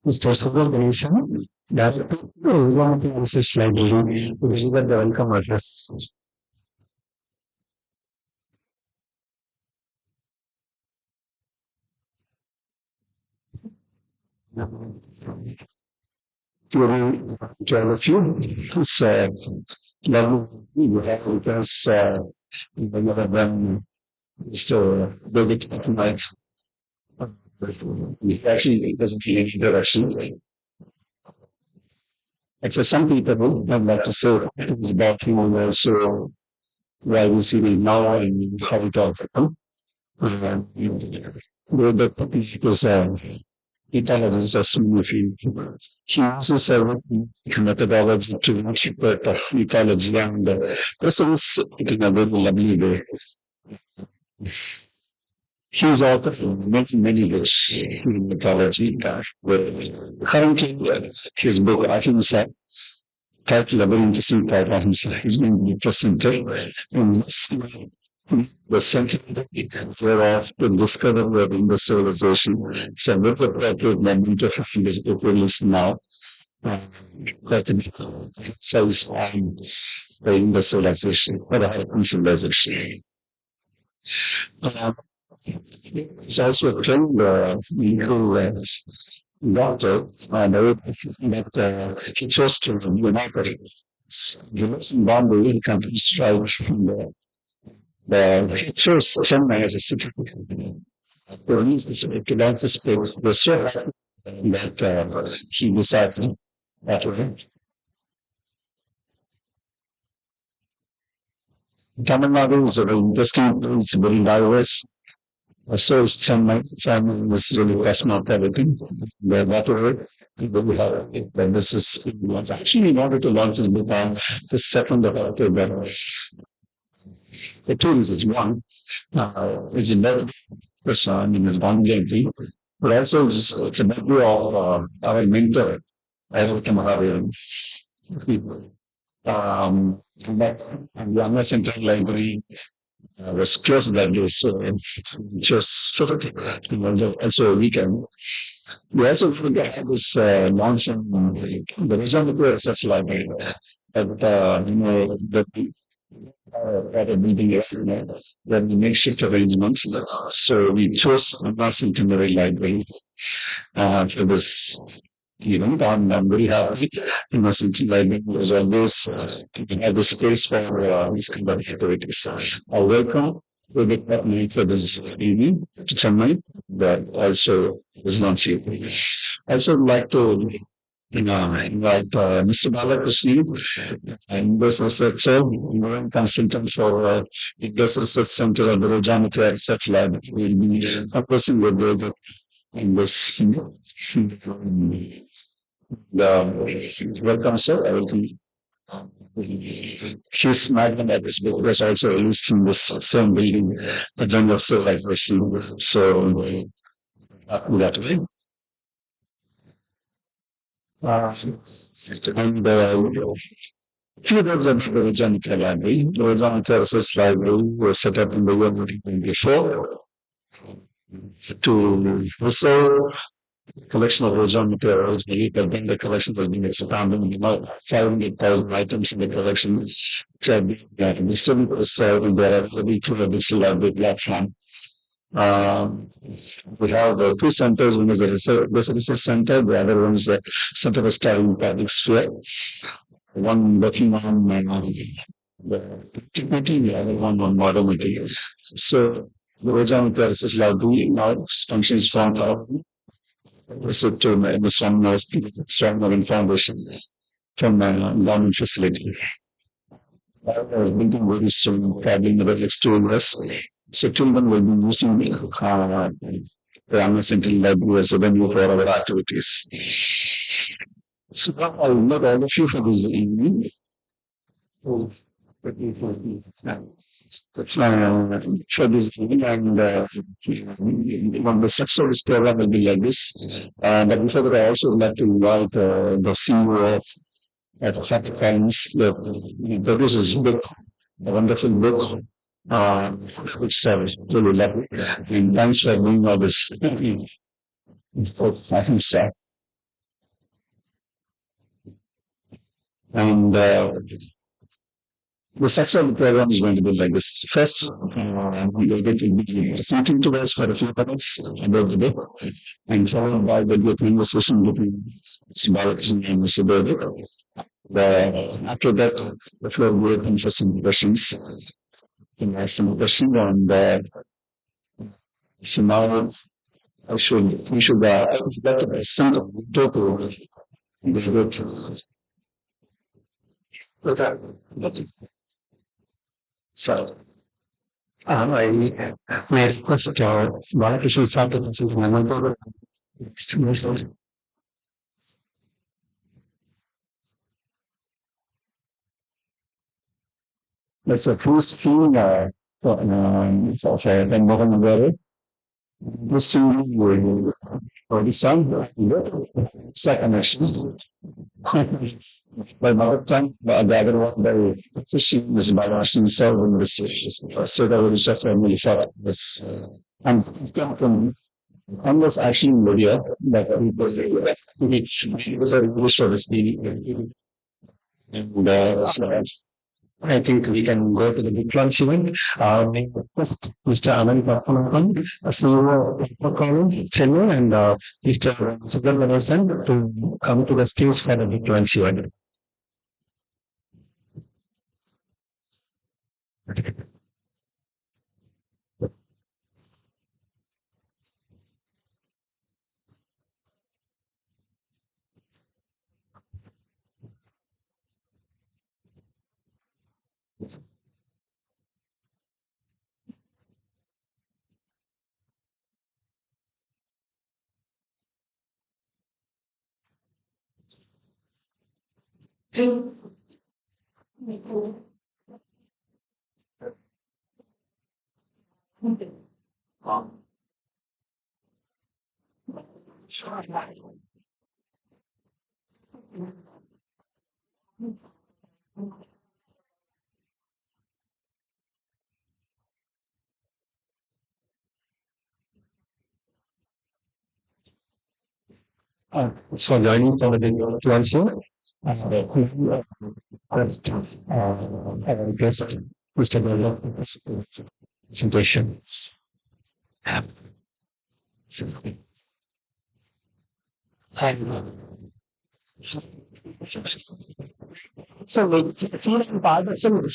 Mr. Subramanian, that one of the research library to deliver the welcome address. To all of you, it's lovely you have with us one of them, Mr. Devdutt Pattanaik. Actually, it doesn't need any introduction. And for some people, I'd like to say things about him and also why we see him now and how we talk about him. The topic is intelligence assumption. He uses a methodology to interpret ecology and presents it in a very lovely way. He is author of many books in mythology. Currently, his book Ahimsa, title a very interesting title Ahimsa, is being presented in the center whereof to discover within the civilization. So, a very appropriate moment to have this book released now. Because the says in the civilization, or the Harappan civilization. It's also a trained legal doctor, and that he chose to unite he lives in Bombay, he comes right from he chose Chennai as a city. To release this, to launch this book, was so happy that he decided that way. Tamil Nadu is a very interesting, it's very diverse. So is Chennai. Chennai is really cosmopolitan. Whatever we have, but this is actually in order to launch this book on the 2nd of October. The two reasons. One, it's a birthday person in his Gandhi Jayanti, but also it's a birthday of our mentor, Harappan. And the Anna Central Library was closed that day, so just also a weekend. We also forgot this launching the regional research library at at a building that the makeshift arrangement. So we chose Anna Centenary Library for this event, and I'm very happy. Anna Centenary Library was always have the space for these kind of activities. Welcome to the Pattanaik for this evening to Chennai, but also is not cheap. I also would like to invite Mr. Balakrishnan, English Researcher, consultant for English Research Center at the Geometry Research Lab. Will be a person with the English. Welcome, sir. I will his magnum opus book was also released in this same building, The Journey of Civilization. So, that way. And few words about the Geometry Library. The Geometry Research Library was set up in the year 1924 to preserve collection of ozone materials, but then the collection has been expanded. About 500,000 items in the collection, which have been distributed and they are available through the digital library platform. We have two centers. One is the research center, the other one is the Center for Study in Public Sphere. One working on the antiquity, the other one on modernity. So the ozone research library now functions from research to the strong Northern Foundation from a government facility. Building very soon, probably in the next 2 years. So children will be using the Amazon library as a venue for our activities. So I will not all of you for this evening. For this evening, and one the structure of this program will be like this. But before that, I also would like to invite the CEO of Harappan, that this is book, a wonderful book, uh, which I really love. And thanks for doing all this. Ahimsa. And the structure of the program is going to be like this. First, we will get to be presenting to us for a few minutes about the book, and followed by the conversation between Mr. Balakrishnan and Mr. Devdutt. After that, the floor will be open for some questions. You can ask some questions, and so now we should get to the center total. So, I may request Balakrishnan Sir to receive my number. That's a first thing for the Mohan this to for the son, second action. By mother tongue, but the other one by fishing was by washing serving the fishes. So that was a family thought was and it's come from almost action video that it was a English of the and I think we can go to the big lunch event. May I request Mr. Anand Pattanaik, CEO of Collins, Chennai, and Mr. Subramanian to come to the stage for the big lunch event. It's for joining for the big lunch event. First, I request Mr. Devdutt presentation. And so, it's not a part of some the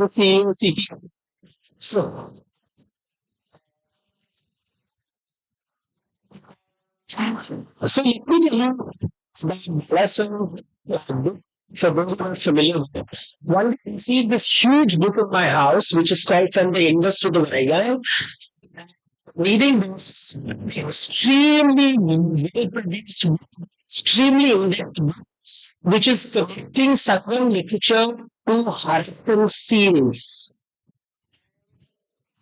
CEO, CPO. So, so you could learn the lessons for those who are familiar with it. One day I see this huge book in my house, which is called From the Indus to the Vega. Reading this extremely well produced, extremely in-depth book, which is connecting Southern literature to Harappan series.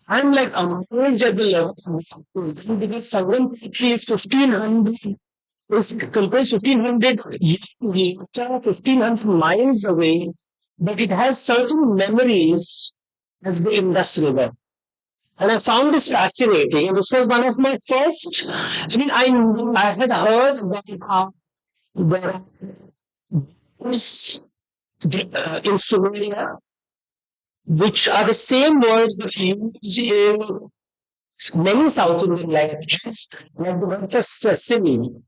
I'm like amazed at the level of this done because Southern poetry is 1500 is composed 1500 years later, 1500 miles away, but it has certain memories of the Indus River. And I found this fascinating. And this was one of my first. I mean, I had heard that there is in Sumeria, which are the same words that used in many South Indian languages, like the word for sesame.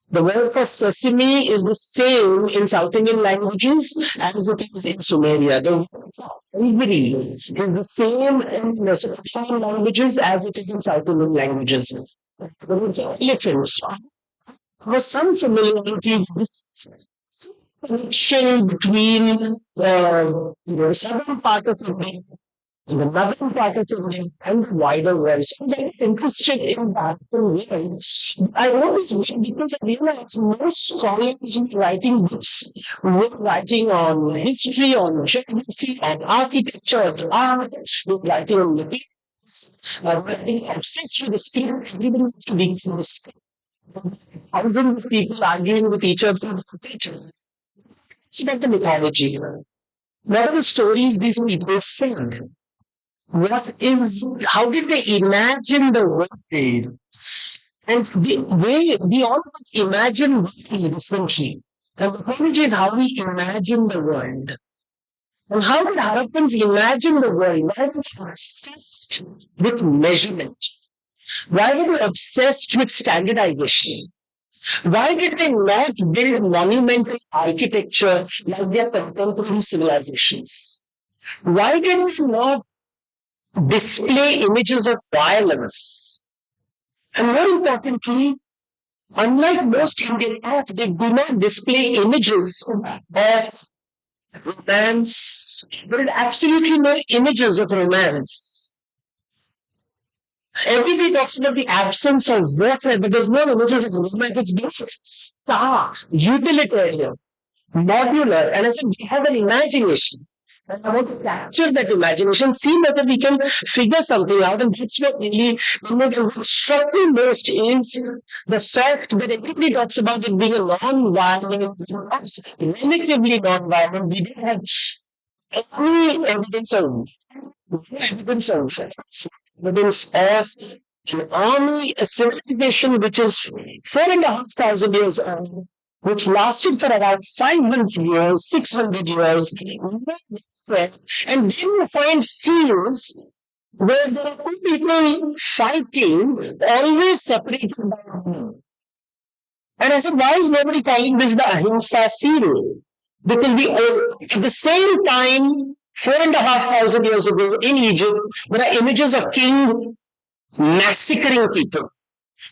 The word for sesame is the same in South Indian languages as it is in Sumeria. The word for ivory is the same in the Southern languages as it is in South Indian languages. The word for elephants was some familiarity with this connection between the southern part of India, the northern part of India, and the wider world. So I'm very interested in that world. I know this because I realize most scholars were writing books, were writing on history, on geography, on architecture, on art, were writing on materials, writing obsessed with the skill. Everybody wants to be the skill. Thousands of people arguing with each other about it. It's about the mythology. What are the stories these people said? How did they imagine the world? And we all of us imagine worlds differently. And the mythology is how we imagine the world. And how did Harappans imagine the world? Why were they obsessed with measurement? Why were they obsessed with standardization? Why did they not build monumental architecture like their contemporary civilizations? Why did they not display images of violence? And more importantly, unlike most Indian art, they do not display images of romance. There is absolutely no images of romance. Everybody talks about the absence of warfare, but there's no images of romance. It's being stark, utilitarian, modular. And I said, we have an imagination. And I want to capture that imagination, see whether we can figure something out. And that's what really, what struck me most is the fact that everybody talks about it being a non-violent, relatively non-violent. We didn't have any evidence of evidence of an army, a civilization which is 4,500 years old, which lasted for about 500 years, 600 years, and then you find scenes where there are two people fighting, always separated by a wall. And I said, why is nobody calling this the Ahimsa scene? Because at the same time, 4,500 years ago in Egypt, there are images of king massacring people.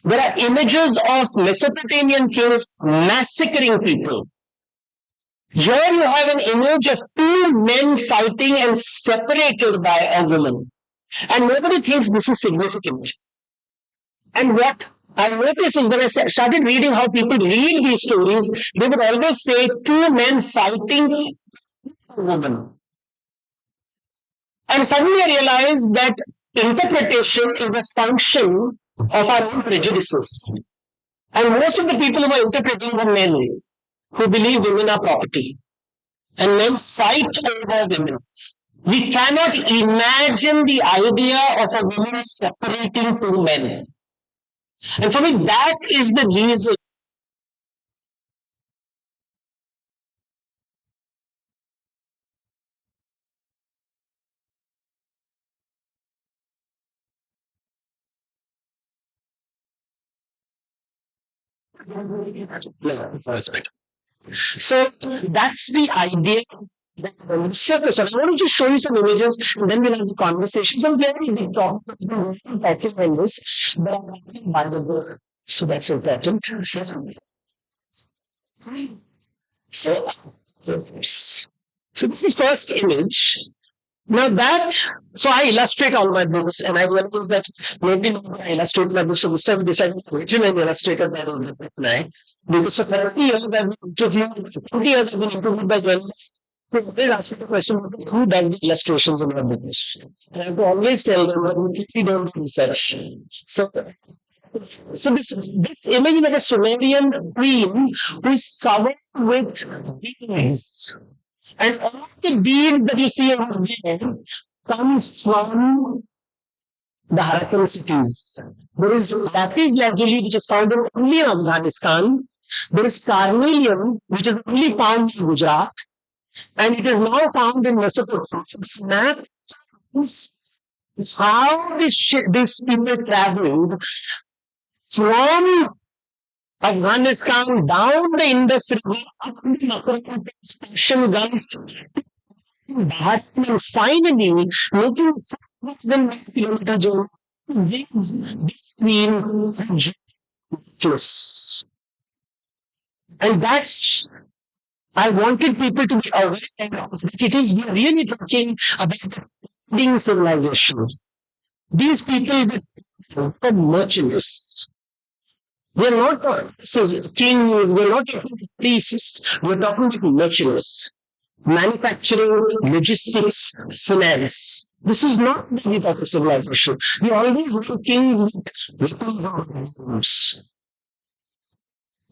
There are images of Mesopotamian kings massacring people. Here you have an image of two men fighting and separated by a woman. And nobody thinks this is significant. And what I noticed is when I started reading how people read these stories, they would always say two men fighting a woman. And suddenly I realized that interpretation is a function of our own prejudices. And most of the people who are interpreting were men who believe women are property. And men fight over women. We cannot imagine the idea of a woman separating two men. And for me, that is the reason. So that's the idea. Focus on. I want to just show you some images, and then we'll have the conversations. I'm very big talking on this, but I'm not by the book, so that's important. So, so this is the first image. Now so I illustrate all my books, and I realized that maybe I illustrate my books, so this time I decided to originally illustrated by Pattanaik. Because for 30 years I've been interviewed, for 20 years I've been interviewed by journalists. So they ask me the question, who does the illustrations in my books? And I have to always tell them that we really don't do research. So this image of a Sumerian queen who is covered with beads. And all the beads that you see over there come from the Harappan cities. There is lapis lazuli, which is found only in Afghanistan. There is carnelian, which is only found in Gujarat. And it is now found in Mesopotamia. How this people traveled from Afghanistan down the Indus River up to the Persian Gulf, and finally making 7,000 journey this queen and that's I wanted people to be aware that it is we are really talking about being civilization. These people were merchants. We're not king, we're not talking priests, we're talking about merchants. Manufacturing, logistics, finance. This is not the type of civilization. We are always looking with weapons and arms.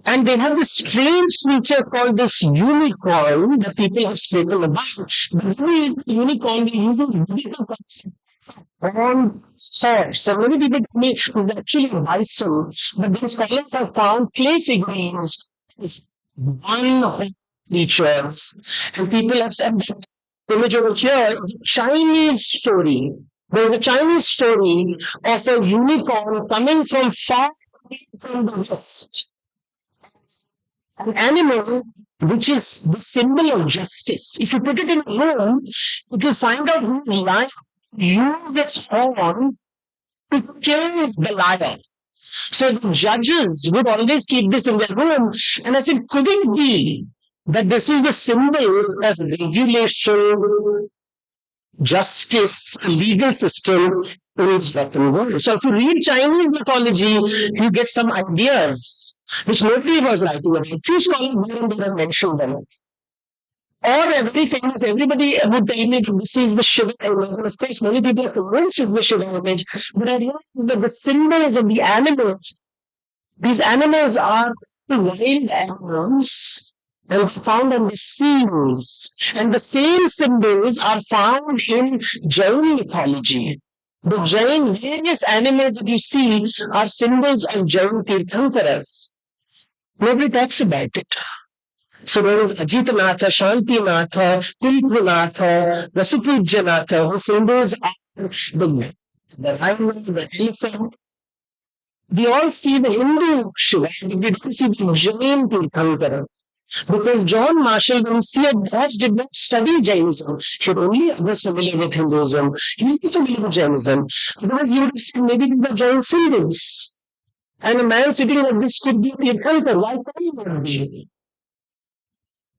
And they have this strange creature called this unicorn that people have spoken about. The unicorn is using biblical concepts on horse. And many people tell me it's actually a bison, but these scholars have found clay figurines as one horse creatures. And people have said that the image over here is a Chinese story. There is a Chinese story of a unicorn coming from far away from the west, an animal which is the symbol of justice. If you put it in a room, it will find out who's lying. Use its horn to kill the liar. So the judges would always keep this in their room. And I said, could it be that this is the symbol of regulation, justice, a legal system in the Western world? So if you read Chinese mythology, you get some ideas which nobody was writing about. Few scholars here and there have mentioned them. Or a very famous, everybody would tell me this is the Shiva image. And of course, many people are convinced it's the Shiva image. But I realize that the symbols of the animals, these animals are wild animals and found on the seas. And the same symbols are found in Jain mythology. The Jain, various animals that you see are symbols of Jain Tirthankaras. Nobody talks about it. So there is Ajitanatha, Shantinatha, Kulpunatha, Vasupujyanatha, whose symbols are the lion, the elephant. We all see the Hindu Shiva, we don't see the Jain Tirthankara. Because John Marshall, when he had Dodge, did not study Jainism. He had only was familiar with Hinduism. He was not familiar with Jainism. Otherwise, he would have said maybe these are Jain symbols. And a man sitting like this could be a Tirthankar. Why can't he not be?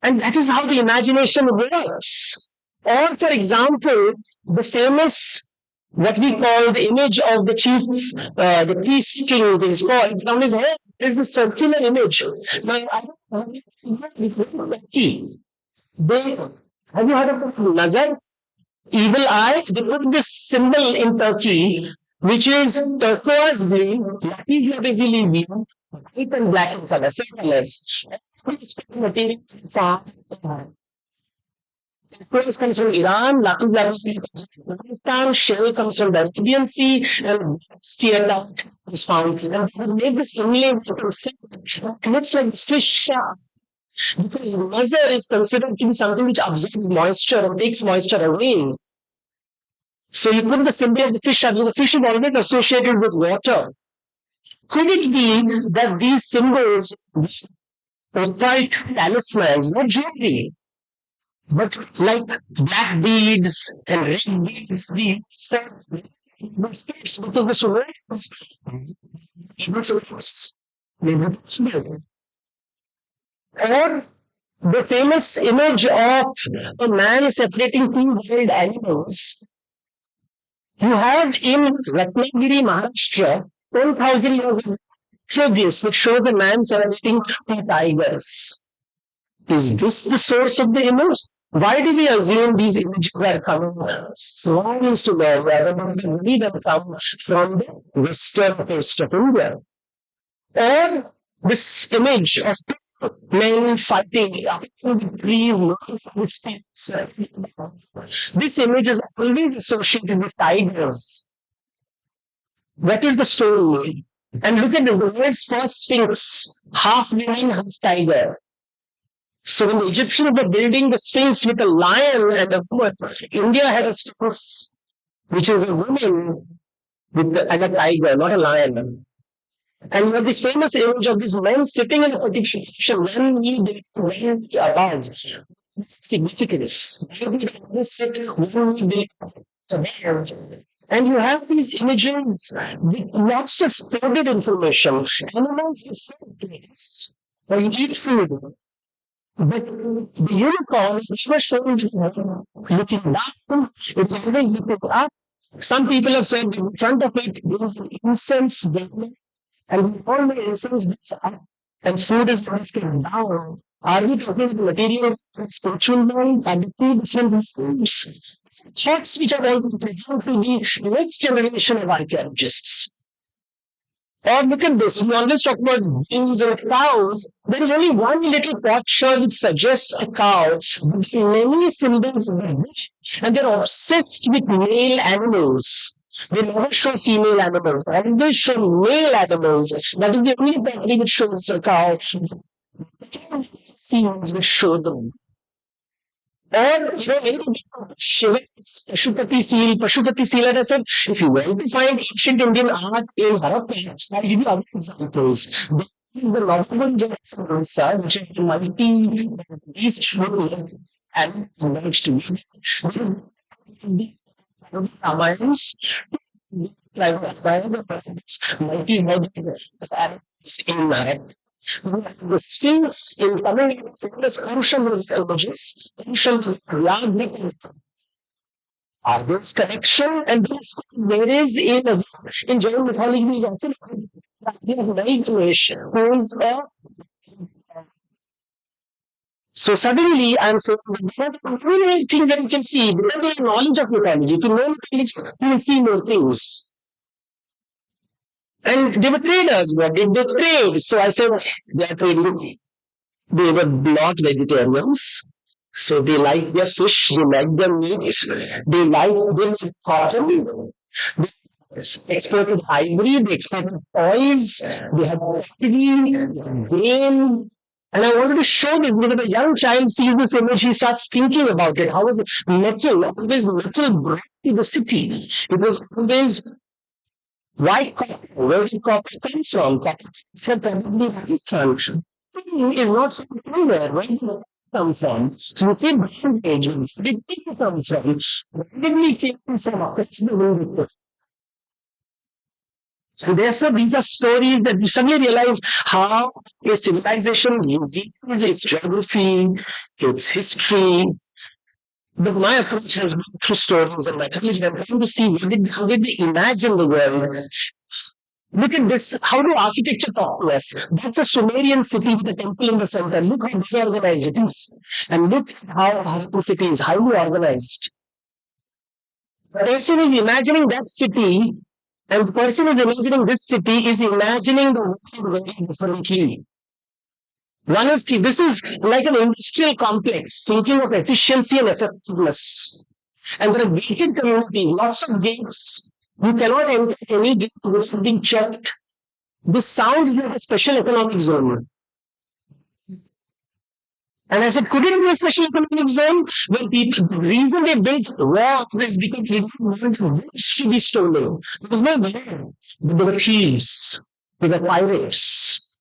And that is how the imagination works. Or, for example, the famous, what we call the image of the chief, the peace king, is called, on his head is the circular image. Now, I don't know if have you heard of Nazar? Evil eye? They put this symbol in Turkey, which is turquoise blue, lapis blue, white and black in color, same colors. Materials from turquoise comes from Iran, lapis comes from Pakistan, shell comes from the Arabian Sea, and steelite is found. And they made this inlay with it looks like fish. Because nazar is considered to be something which absorbs moisture and takes moisture away. So you put the symbol of the fish, and the fish is always associated with water. Could it be that these symbols are quite talismans, not jewelry, but like black beads and red beads, the spirits, because the Sumerians or the famous image of a man separating two wild animals. You have in Ratnagiri, Maharashtra, 10,000 years of tributes which shows a man separating two tigers. Is this the source of the image? Why do we assume these images are coming from Sumer rather than really them come from the western coast of India? Or this image of men fighting up in the trees, this image is always associated with tigers. What is the story? And look at this, the world's first sphinx, half woman, half tiger. So when the Egyptians were building the sphinx with a lion and a woman, India had a sphinx, which is a woman with and a tiger, not a lion. And you have this famous image of this man sitting in a particular position, when he went above. Significance. Sit when he above. And you have these images with lots of coded information. Animals are certain place where you eat food. But the unicorn is never shown looking down, it's always looking up. Some people have said in front of it is an incense burner, and all the incense is up, and food is basket down. Are we talking about material spiritual mind? Are the two different forms? Thoughts which are going to present to the next generation of archaeologists. Or look at this, we always talk about beans and cows. There is only one little potsherd which suggests a cow, but many symbols of the and they're obsessed with male animals. They never show female animals. They always show male animals. That is the only country which shows a cow. Scenes which show them. Or, Pashupati seal, Pashupati seal, and I said, if you want to find ancient Indian art in Harappan, I'll give you other examples. There is the Northern Ahimsa, which is the multi-beast and merged to Ramayans, multi-headed in the Sphinx in Tamil famous Purusham images, Purusham Yagnik. Are those connection? And this there is in Jain mythology is also Naiganesh, who is a so suddenly I'm saying the only thing that you can see, because of knowledge of mythology, if you know mythology, you will see more things. And they were traders. What did they trade? So I said they are trading. They were not vegetarians. So they like their fish, they like their meat, they like cotton, they exported ivory, they exported toys, they had factory, grain. And I wanted to show this because a young child sees this image, he starts thinking about it. How was metal, always metal brought to the city? It was always why copper? Where did copper come from? Copper from probably Pakistan. Is not from anywhere. Where did it come from? So you see Bronze Age. Where did it come from? Where did we came from? Across the world. And therefore, these are stories that you suddenly realize how a civilization views its geography, its history. But my approach has been through stories and mythology. I'm trying to see how did they imagine the world. Look at this. How do architecture talk to us? That's a Sumerian city with a temple in the center. Look how disorganized it is. And look how the city is highly organized. The person is imagining that city, and the person who is imagining this city is imagining the world very differently. One is this is like an industrial complex, thinking of efficiency and effectiveness. And there are gated communities, lots of gates. You cannot enter any gate without being checked. This sounds like a special economic zone. And I said, could it be a special economic zone where people, the reason they built walls is because they didn't want goods to be stolen. There was no war, but there were thieves, there were pirates,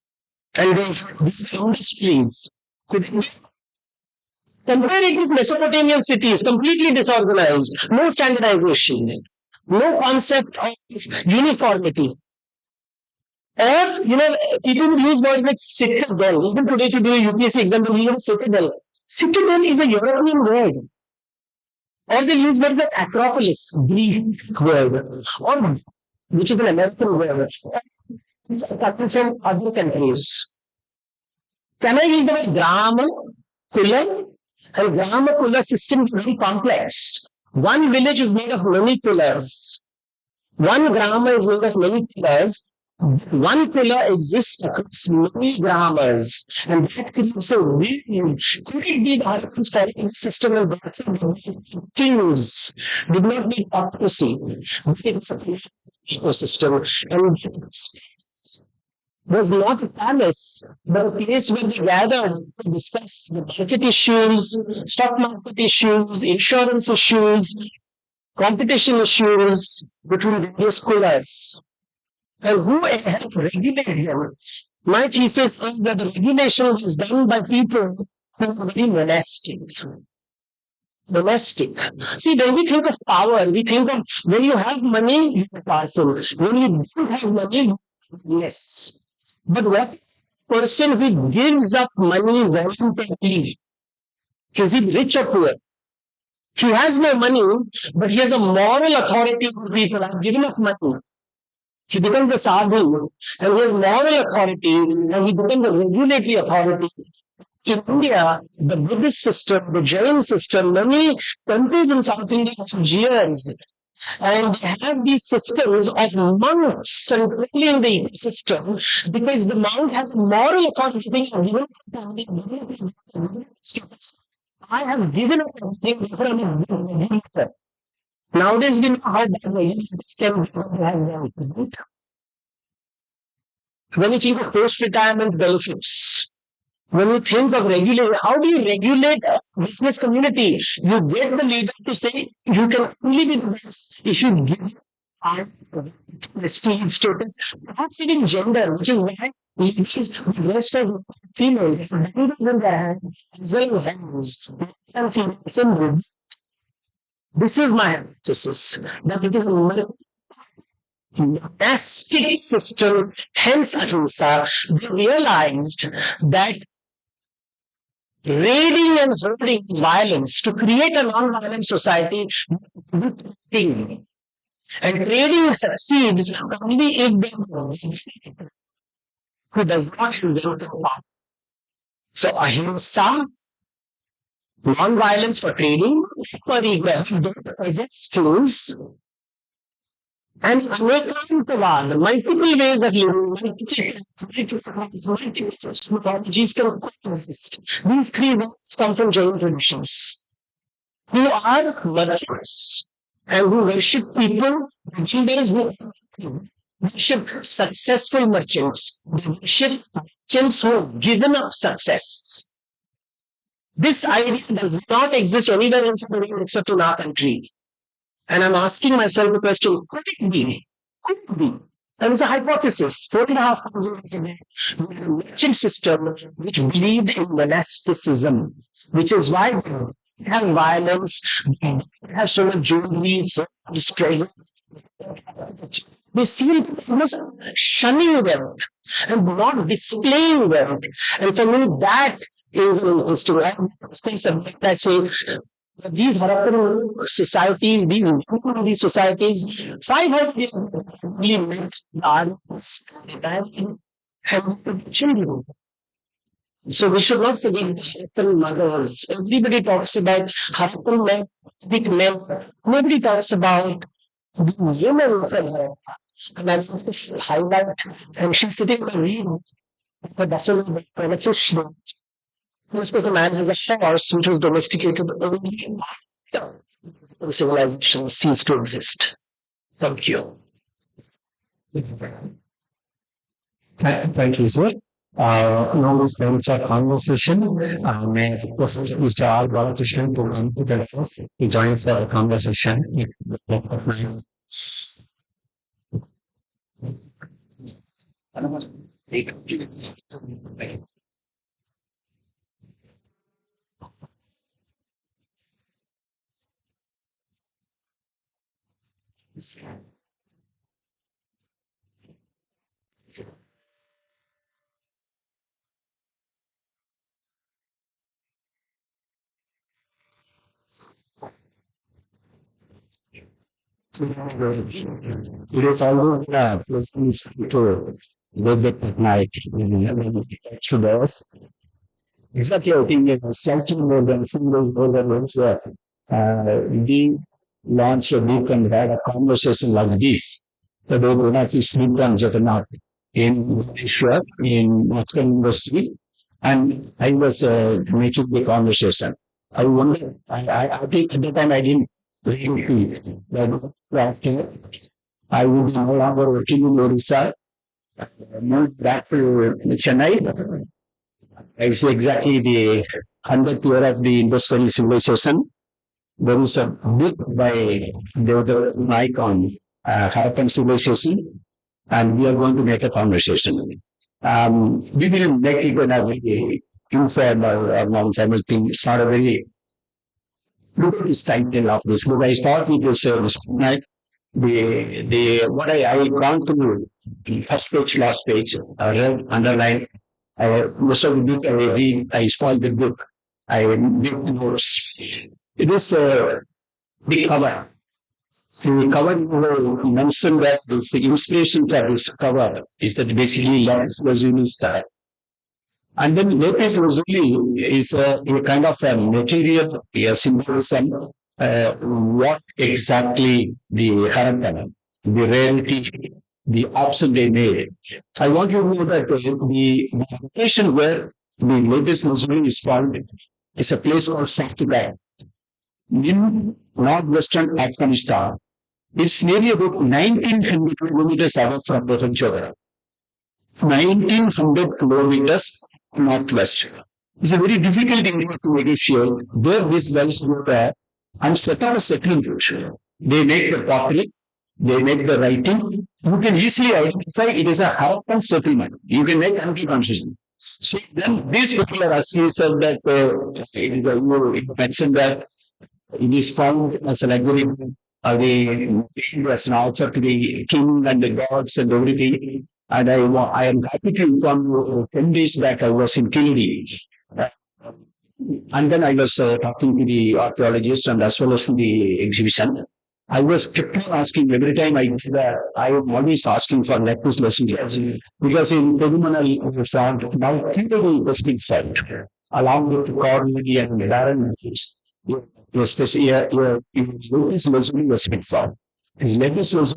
and there's these industries. Could it be? Compare it with Mesopotamian cities, completely disorganized, no standardization, no concept of uniformity. Or, people use words like citadel. Even today, if you do a UPSC exam, they use citadel. Citadel is a European word. Or they use words like acropolis, Greek word, or which is an American word. It's coming from other countries. Can I use the word Grama, Kula? And Grama Kula systems are very complex. One village is made of many pillars. One grama is made of many pillars. One pillar exists across many grammars, and that creates a weird. Could it be the Harappan's following system of kings did not need autocracy, but it's a ecosystem, and was not a palace, but a place where they gathered to discuss the market issues, stock market issues, insurance issues, competition issues between various coolers. And who helped regulate them? My thesis is that the regulation was done by people who are very monastic. Domestic. See, when we think of power, we think of when you have money, you are powerful. When you don't have money, less. But what person who gives up money voluntarily, is he rich or poor? He has no money, but he has a moral authority over people. I've given up money. He becomes the sadhu, and he has moral authority, and he becomes the regulatory authority. In India, the Buddhist system, the Jain system, many countries in South India have years and have these systems of monks controlling the ecosystem because the monk has a moral authority. I have given up everything before I'm a regulator. Nowadays, we know how bad regulators can be. When you think of post-retirement benefits, when you think of regulation, how do you regulate a business community? You get the leader to say you can only be the best if you give prestige status, perhaps even gender, which is why ladies dressed as female, as well as hands, and female. This is my hypothesis that it is a monastic system, hence Ahimsa. They realized that raiding and holding violence to create a non-violent society, and trading succeeds only if the who does not invent the power. So Ahimsa, non-violence for trading, for equal, possess skills, and Anekantavad, multiple ways of living, multiple technologies can coexist. These three words come from Jain traditions, who are merchants and who worship people, leaders who worship successful merchants. They worship merchants who have given up success. This idea does not exist anywhere else in the world except in our country. And I'm asking myself the question, could it be? Could it be? And it's a hypothesis. 4,500 years ago, we had a merchant system which believed in monasticism, which is why we have violence, we have so much jewelry, struggles. They seem almost shunning wealth and not displaying wealth. And for me, that is an interesting space of that say these Harappan societies, these societies, 500 years really meant the arms and children. So we should not forget Harappan mothers. Everybody talks about Harappan men, big men. Nobody talks about the women from Harappan. And I want to highlight, and she's sitting in the room, but that's a beneficial. Of course, the man has a horse which was domesticated only after the civilization ceased to exist. Thank you. Thank you, sir. Now it's time for conversation. May I request Mr. R. Balakrishnan to come to the house to join for the conversation. It is always pleasant to visit Pattanaik to the west. Exactly, I think slightly more than 2 days more than once, we launched a book and had a conversation like this. The Devdutt is Sridham Jagannath in Ishwar in Moscow University, and I was making the conversation. I wonder, I think at the time I didn't really feel that asking I would be no longer working in Odisha, moved back to Chennai. It's exactly the 100th year of the industrial civilization. There is a book by Devdutt on Harappan civilization, and we are going to make a conversation. We will make it a very informal or non-formal thing. It's not a very good title of this book. I thought it was like the what I gone through the first page, last page, read, underlined, Most of the book I read, I spoil the book. I make notes. It is the cover. The cover mentioned that the inspiration for this cover is that basically Lawrence Lazuli style. And then lapis lazuli is a kind of a material, a symbolism, what exactly the Harappan, the reality, the option they made. I want you to know that the location where the lapis lazuli is found is a place called Pattanaik in northwestern Afghanistan. It's nearly about 1900 kilometers away from Pattanaik. 1900 kilometers northwest. It's a very difficult area to negotiate. There, these guys go there and set up a settlement. They make the pottery, they make the writing. You can easily identify it is a Harappan settlement. You can make anti-constitution. So then these people are asking said that you mentioned that it is found as a luxury as an offer to the king and the gods and everything. And I am happy to inform you, 10 days back I was in Kennedy. And then I was talking to the archaeologist and as well as the exhibition. I was kept on asking every time I do that. I am always asking for lectures lesson because in Perumanal we found now Kennedy was being found along with Cornwall and Baron. Especially Lucas Lazuli was being found. His latest was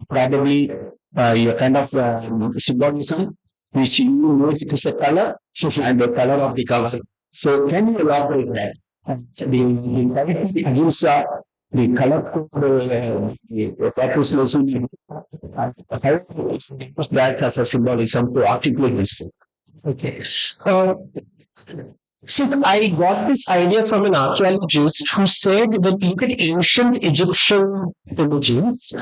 probably a kind of symbolism, which you know it is a color and the color of the cover. So can you elaborate that? The Ahimsa, the color code, the latest lazuli, how use that as a symbolism to articulate this. Okay. So I got this idea from an archaeologist who said that look at ancient Egyptian images,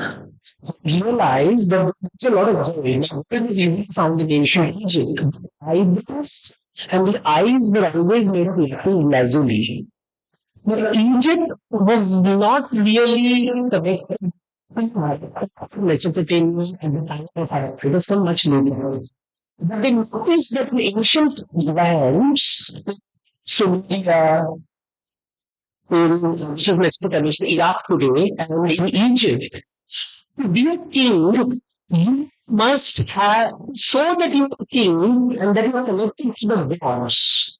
realize that there's a lot of gold. Gold is even found in ancient Egypt. Eyebrows and the eyes were always made of lapis lazuli. But Egypt was not really connected to Mesopotamia at the time of Harappan. It was so much later. But they noticed that in ancient lands, so which is Mesopotamia, Iraq today, and in Egypt, to be a king, you must have show that you are a king and that you are connected to the gods.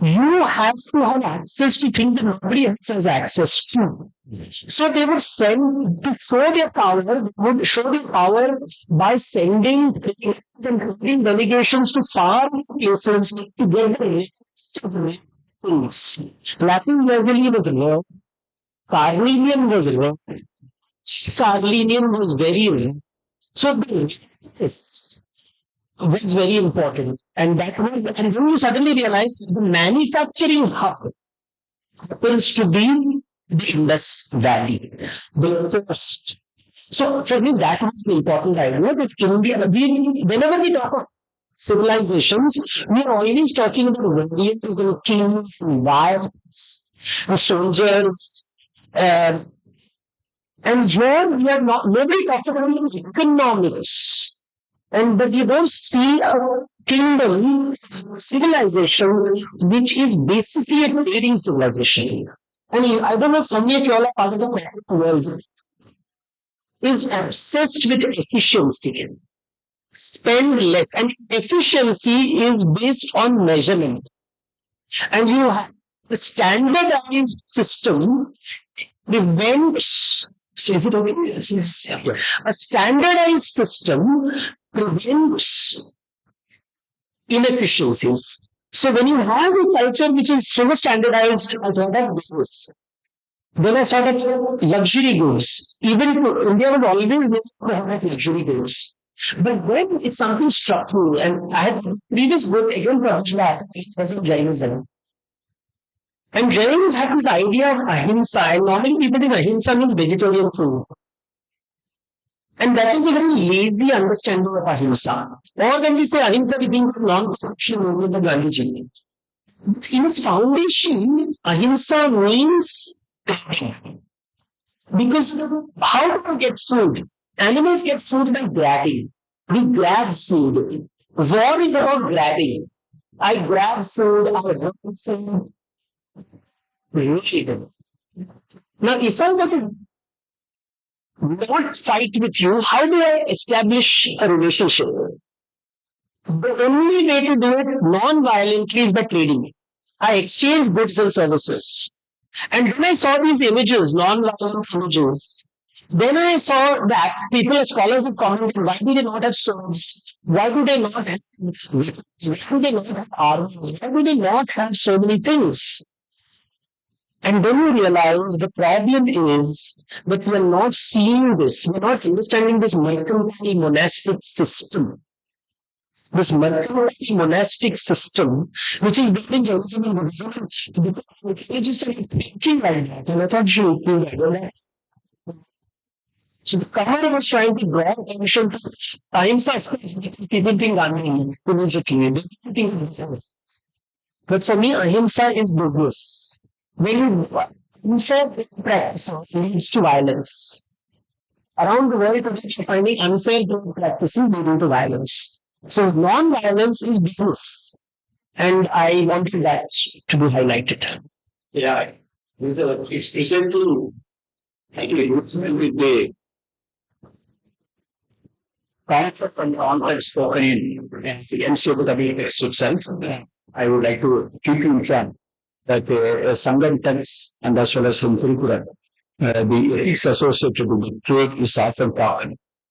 You have to have access to things that nobody else has access to. So they would send to show their power, would show their power by sending delegations to far places to get the list of things. Latin lazuli was rare, carnelian was rare, carnelian was very rare. So this was very important. And that was, and then you suddenly realize the manufacturing hub happens to be the Indus Valley, the coast. So for me, that was the important idea that India, whenever we talk of civilizations, we are always talking about warriors and kings and wives and soldiers. And here we are not, nobody talks about economics. And but you don't see a kingdom civilization which is basically a trading civilization. And I don't know if many of you all are part of the world is obsessed with efficiency. Spend less. And efficiency is based on measurement. And you have a standardized system prevents. So is it okay? A standardized system prevents inefficiencies. So when you have a culture which is so standardized, I thought of business. Then I sort of luxury goods. Even India was always known to have luxury goods. But then it's something struck me, and I had previous book again published that it was in Jainism. And Jains have this idea of Ahimsa, and normally people think Ahimsa means vegetarian food. And that is a very lazy understanding of Ahimsa. Or when we say Ahimsa, we think of non-corruption movement of Gandhiji. In its foundation, Ahimsa means because how do we get food? Animals get food by grabbing. We grab food. War is about grabbing. I grab food, I drink food. Really. Now, if I were to not fight with you, how do I establish a relationship? The only way to do it non-violently is by trading. I exchange goods and services. And when I saw these images, non-violent images, then I saw that people, scholars have commented, why do they not have swords? Why do they not have weapons? Why do they not have arms? Why do they not have so many things? And then you realize the problem is that we are not seeing this, we are not understanding this mercantile monastic system. This mercantile monastic system, which is built in Jainism and Buddhism, because religious are thinking like that. And I thought you should increase that. So the Kahara was trying to draw attention to Ahimsa space because people think Gandhi immediately. They don't think business. But for me, Ahimsa is business. When you unfair practices leads to violence. Around the world, today, you're finding unfair practices leading to violence. So non-violence is business. And I wanted that to be highlighted. Yeah, this is precisely actually with the concept and context spoken in the NCW text itself. I would like to keep you informed that Sangam text and as well as from Tirupura, the ethics associated with trade is often talked.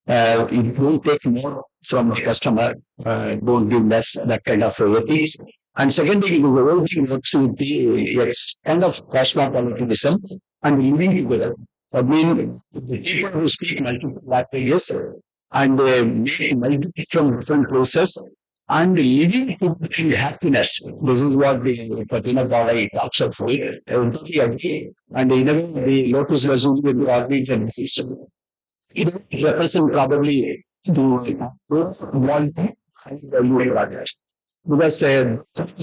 It will take more from the customer, don't give less, that kind of ethics. And secondly, it is a very big works with the it's kind of cosmopolitanism and living together. I mean, the people who speak multiple languages and make multiple from different places and living in happiness. This is what the Pattanaik talks about. Totally agree. And in a way, the Lotus Lazuli will be always a system. It represents probably the one value project. Because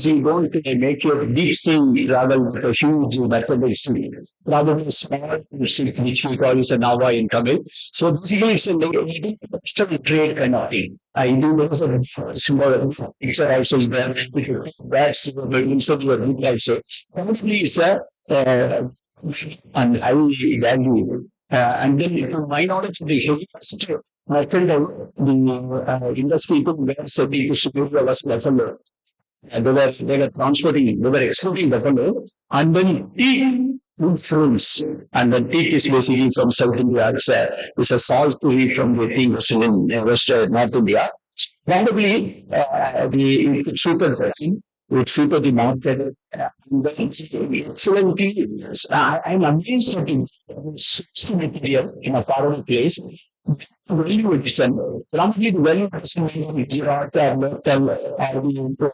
you don't make your deep sea travel with a huge methodic sea. Probably small sea, which we call is a Nava in Tamil. So basically it's a external trade kind of thing. I do those small picture also is there. That's inside your book also. Probably it's a and high value. And then to my knowledge, the heaviest method the industry people were sending distributor was buffalo. And they were transporting, they were exporting buffalo, and then tea with fruits. And then tea is basically from South India. It's a salt to eat from the tea industry in West North India. Probably it suited them. It suited the market. And then excellently, I'm amazed at the sourced material in a foreign place. Value addition. Probably the value addition in Gujarat or local or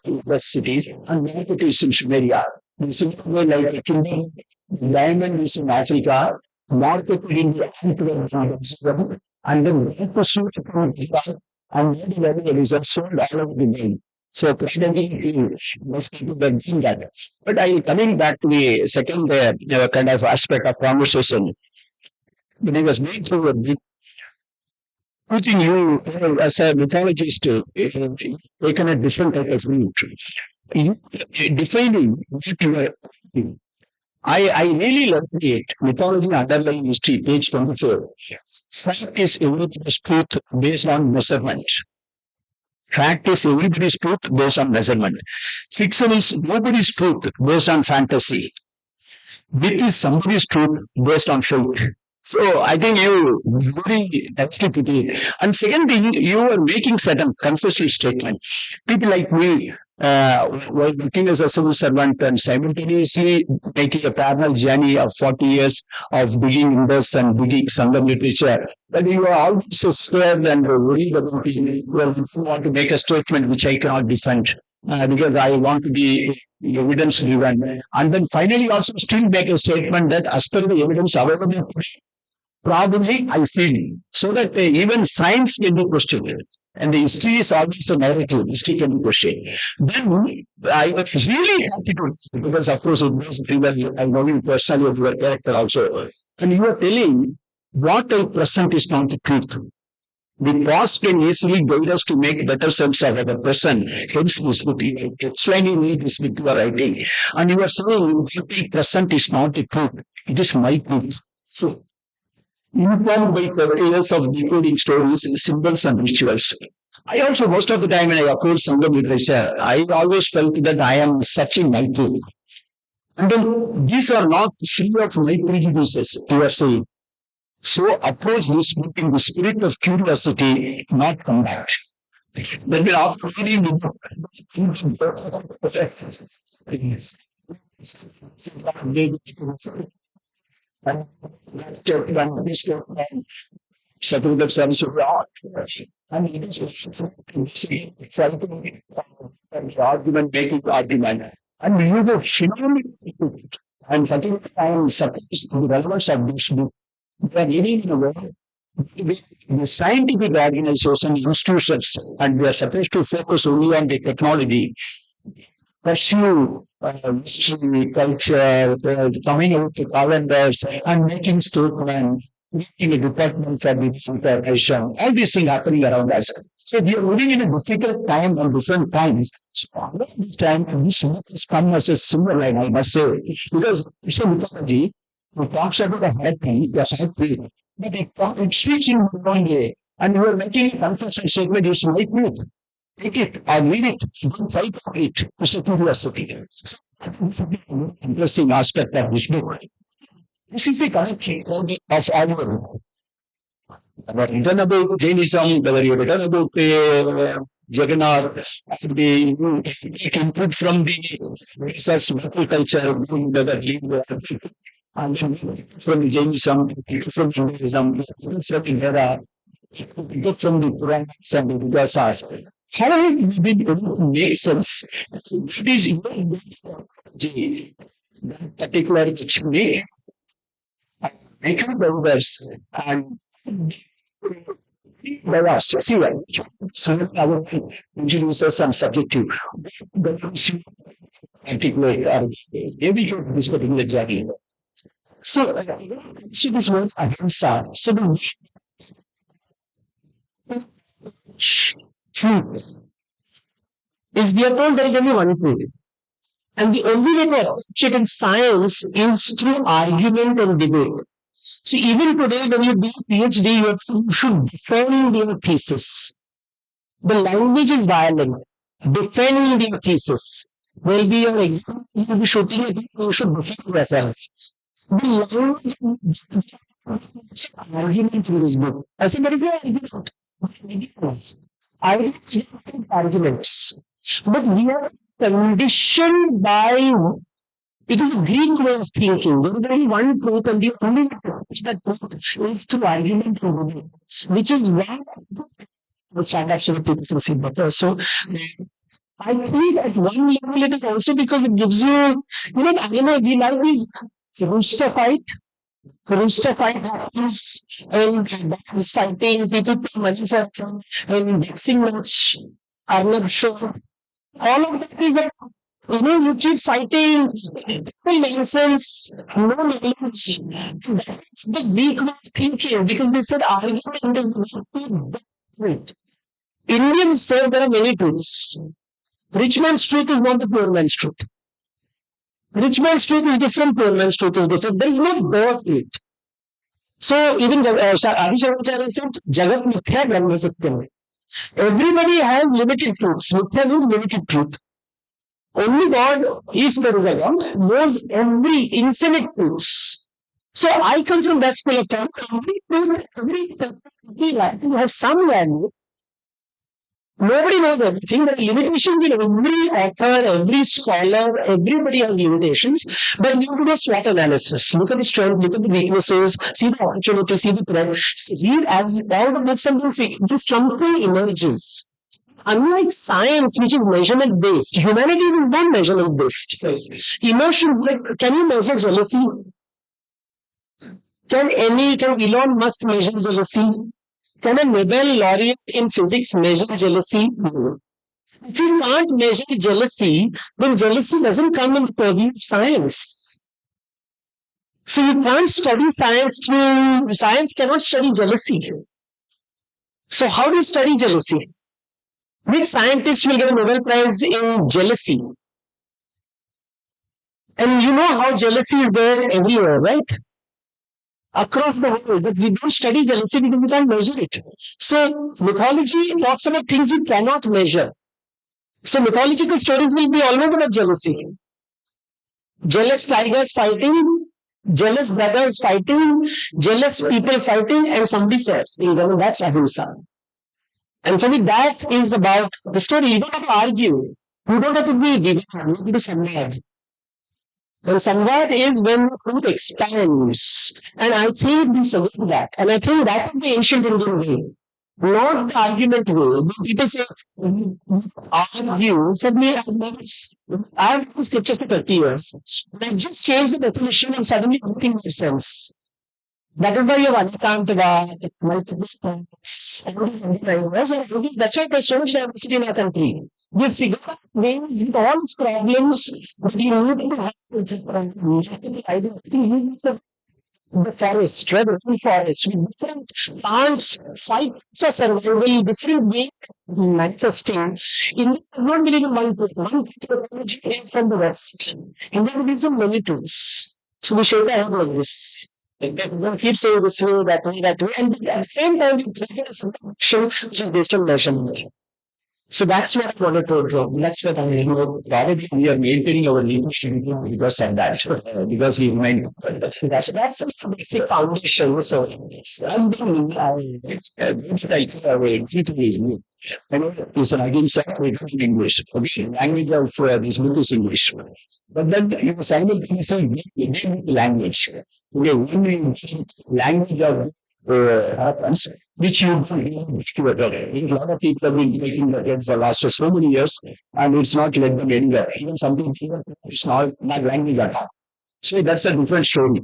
the west cities and market is in Sumeria. The same way like a kingdom, diamond is in Africa, market in the Antwerp, and then back to suit from Gujarat and made value addition sold all over the world. So precisely most people were doing that. But I coming back to the second kind of aspect of conversation. When I was going through a book, putting you as a mythologist taken a different type of route. Defining what you are. I really love it. Mythology underlying history, page 24. Fact is everybody's truth based on measurement. Fact is everybody's truth based on measurement. Fiction is nobody's truth based on fantasy. Myth is somebody's truth based on faith. So I think you very nicely put it. And second thing, you are making certain confessional statement. People like me, were working as a civil servant and simultaneously making a parallel journey of 40 years of digging Indus and digging Sangam literature. But you are also scared and worried about it. Well, if you want to make a statement which I cannot defend. Because I want to be evidence driven. And then finally also still make a statement that as per the evidence available, probably I feel. So that even science can be questioned. And the history is always a narrative, history can be questioned. Then I was really happy to, because of course it was people, I know you personally of your character also. And you are telling what I present is not the truth. The past can easily guide us to make better sense of our present. Hence, this book, explaining me this book you are writing. And you are saying the present is not the truth. It is my truth. So, informed by 30 years of decoding stories, symbols, and rituals. I also, most of the time when I approach Sangha literature, I always felt that I am searching my truth. And then these are not free of my prejudices, you are saying. So approach this book in the spirit of curiosity, not combat. Then we ask reading the book. Settle the sense of art. And it is argument making argument. And you go phenomenal. And setting the time supposed the relevance of this book. We are living in a world the scientific organizations, institutions, and we are supposed to focus only on the technology, pursue history, culture, coming out with calendars, and making statements, making a department for the information. All these things happening around us. So we are living in a difficult time and different times. So all of this time, this book has come as a silver line, I must say, because it's a mythology. It talks about a happy, but it speaks in one way. And you are making a confession statement, you should make me. Take it or leave it. Don't fight for it. It's a curiosity. Interesting aspect of this book. This is the connection of our written about Jainism, whether you written about Jagannath, the input from the research culture, whether and from Jainism, from Hinduism, from Veda, from the Puranas and the Vedas. How have we been able to make sense? It is that particular which make members and Vedas. See, so our introducers and subjective. Articulate or maybe this particular journey. So this word Ahimsa. So the truth is we are told there is only one truth. And the only way to approach it in science is through argument and debate. So even today when you do PhD, you should defend your thesis. The language is violent. Defend your thesis. Will be your exam, you will be shooting at you should defend yourself. The language argument in this book. I said there is no argument. Arguments. But we are conditioned by it is a Greek way of thinking. There is only one truth, and the only way to approach that truth is through argument and debate, which is why the stand actually people can see better. So I think at one level it is also because it gives you, I don't know, we like these rooster fight. Rooster fight happens and is fighting, people pay money for and boxing match, Arnold show. All of that is that you keep fighting, nonsense, no knowledge. That's the weak way of thinking because they said argument is not right. Indians say there are many truths. Rich man's truth is not the poor man's truth. Rich man's truth is different, poor man's truth is different. There is no both to it. So even Abhisharacharya said, Jagat Mithya Brahma Satyam. Everybody has limited truths. Mithya means limited truth. Only God, if there is a God, knows every infinite truths. So I come from that school of thought. Every has some value. Nobody knows everything. There are limitations in every author, every scholar, everybody has limitations. But you do a SWOT analysis. Look at the strength, look at the weaknesses, see the opportunity, see the threat. Read as all the books and this something emerges. Unlike science, which is measurement based, humanities is not measurement based. Emotions, like, can you measure jealousy? Can Elon Musk measure jealousy? Can a Nobel laureate in physics measure jealousy? No. If you can't measure jealousy, then jealousy doesn't come in the purview of science. So you can't study science through, science cannot study jealousy. So how do you study jealousy? Which scientist will get a Nobel Prize in jealousy? And you know how jealousy is there everywhere, right? Across the world, but we don't study jealousy because we can't measure it. So mythology talks about things we cannot measure. So mythological stories will be always about jealousy. Jealous tigers fighting, jealous brothers fighting, jealous people fighting, and somebody says, that's Ahimsa. And for me, that is about the story. You don't have to argue. You don't have to be given. You have to do samvad. And samvad is when truth expands. And I think we forget that. And I think that is the ancient Indian way. Not the argument way. When people say, argue. For me, I've known scriptures for 30 years. And I've just changed the definition and suddenly everything makes sense. That is why you have Anukantavad, multiple points, all these enterprises, and that's why there's so much diversity in our country. You figure out ways with all these problems, but you need to have the forest, right? The forest, with different plants fight for survival, different ways of manifesting. India does not believe in one tool. One technology is from the West. India believes in many tools. So we should have like this. Don't keep saying this way, that way. And at the same time, we've created a solution which is based on measurement. So that's what I wanted to draw. That's what I probably we are maintaining our leadership because of that. Because we remain. That's a basic foundation. So I'm doing it's an Ahimsa in English. Okay, language of this book is English. But then you know, simultaneously language. Okay, when we teach language of Harappans, which you don't a lot of people have been making the heads the last so many years, and it's not let them anywhere. Even something here, it's not language at all. So that's a different story.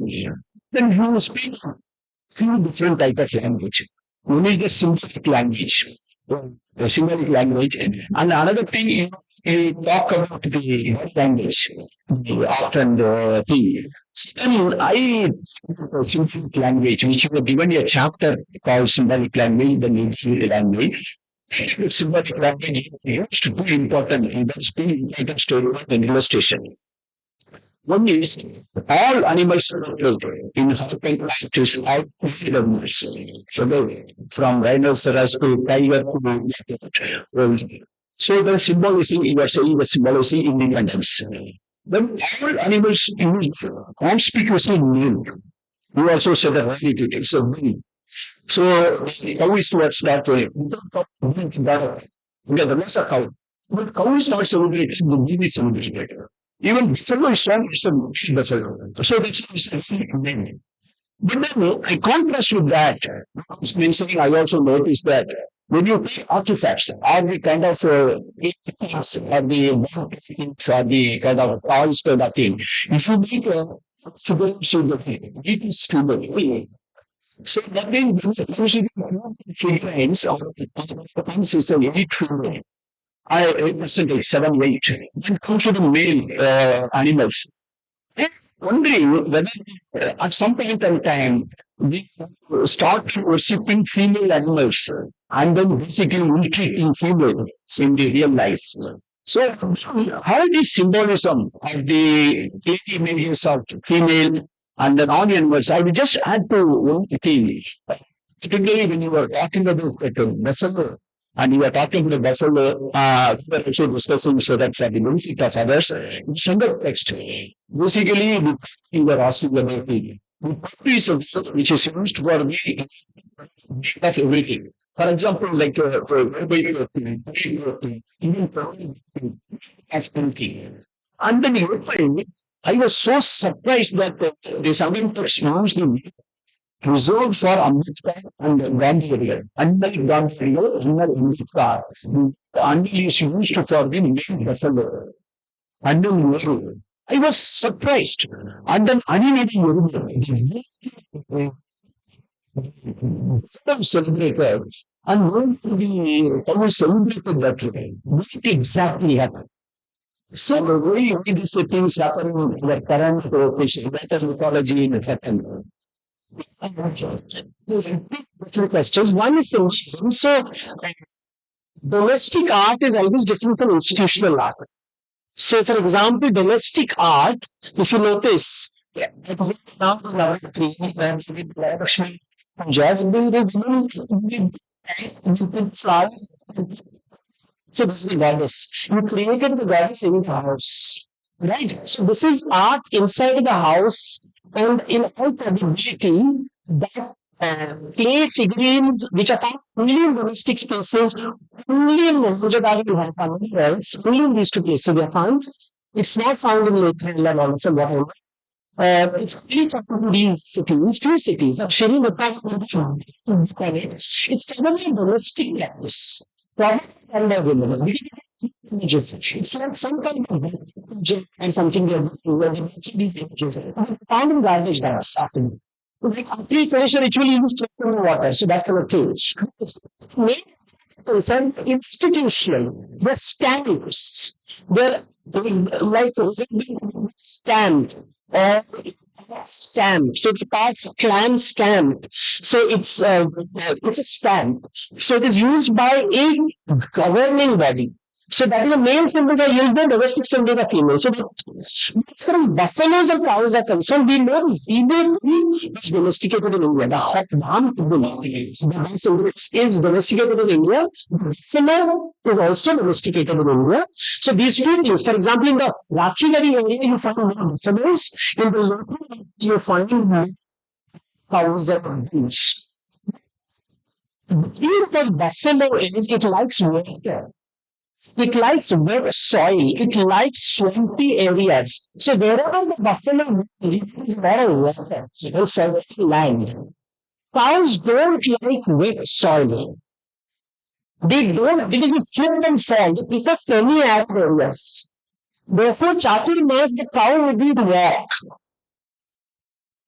Then you speak few different type of language. One is the symbolic language, the symbolic language, and another thing is you talk about the language, the art and the thing. Then I symbolic language, which you were given a chapter called symbolic language, the native language. Symbolic language is to be important in the important story and illustration. One is all animals in Harappan actors out from rhinoceros to tiger to so the symbolism you are saying the symbolism independence. Then all animals use conspicuously named. You also said that it's a meaning. So cow is towards that way. Okay, the lesser cow. But cow is not celebrated, the baby is celebrated. Even buffalo is shown as a buffalo. So that's name. But then I contrast with that. Mentioning, I also noticed that when you take artifacts, or the kind of or the kind of toys kind of thing, if you make a figure, so it is figure. So that means usually figurines or the things is an elite figure. I percentage 7, 8. Then comes to the male animals. And wondering whether at some point in time we start worshipping female animals and then basically mistreating female in the real life. So how this symbolism of the images of female and the non-animals, I will just add to one thing. Particularly when you were talking about the buffalo, and you were talking about buffalo, we were also discussing so that for the benefit of others, in single text, basically, you were asking about the piece of which is used for the of everything. For example, like even as anything. And then I was so surprised that the Southern text used the reserved for Ambedkar and Gandhi. Unlike Gandhi, unlike Ambedkar, the Anil is used for the main buffalo. And then Nehru. I was surprised. And then Anil celebrated. And when we celebrated that way, what exactly happened? So the way these things happen in the current patient, better mythology in the second. There's two questions. One is symbolism. So, domestic art is always different from institutional art. So, for example, domestic art, if you notice, now is Navratri, Lakshmi, Punjab, you put flowers. So this is the goddess. You created the goddess in the house. Right? So this is art inside the house, and in all probability, that clay figurines which are found only in domestic spaces, only in Mohenjo-daro and Harappan, nowhere else, only in these two places they are found. It's not found in Lake Kerala and also whatever. It's only found in these cities, few cities. Shri Lata, it's probably a domestic practice. Probably under women. Images. It's like some kind of object and something they're doing where they're making these images. Found in garbage dumps after. Like after you finish a ritual, you just throw it in the water. So that kind of thing. Main concern institutional. The stamps. They're like stamp or stamp. So it's called clan stamp. So it's a stamp. So it is used by a governing body. So that is the male symbols are used there, domestic symbols are female. So as far as buffaloes and cows are concerned, we know zebra is domesticated in India. The hot ram the symbol is domesticated in India. Buffalo is also domesticated in India. So these two things, for example, in the Ratchigari area, you find more buffaloes. In the local, you find more cows and goats. The thing about buffalo is it likes water. It likes wet soil. It likes swampy areas. So wherever the buffalo lives, there is water and fertile land. Cows don't like wet soil. They slip and fall. They prefer semi-arid areas. Therefore, Chaturmas, the cow would need walk.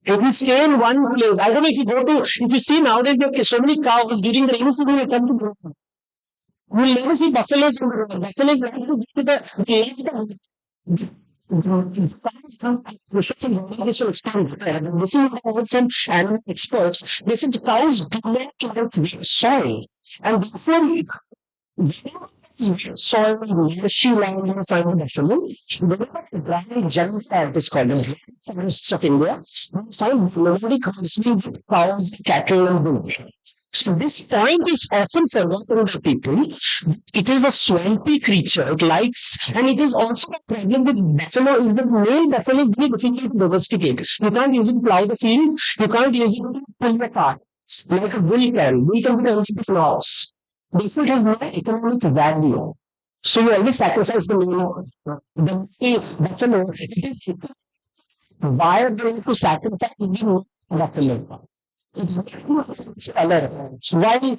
It will stay in one place. I don't know if you see nowadays, there are so many cows during the rainy season, they come to you will never see buffaloes on the road. Buffaloes like to go to the this will expand. This is what some animal experts. They said the cows do not like soil, and therefore soil, marshy land, you find the buffalo. The dry jungle part is called in forests of India. You find nobody constantly cows, cattle, and bull. So this point is often forgotten by people. It is a swampy creature. It likes, and it is also a problem with buffalo. Is the male buffalo is very difficult to domesticate. You can't use it to plow the field. You can't use it to pull the cart like a bull can. Bull can be the of loss. Therefore, it has no economic value. So you always sacrifice the male buffalo. It is viable to sacrifice the buffalo. It's color. While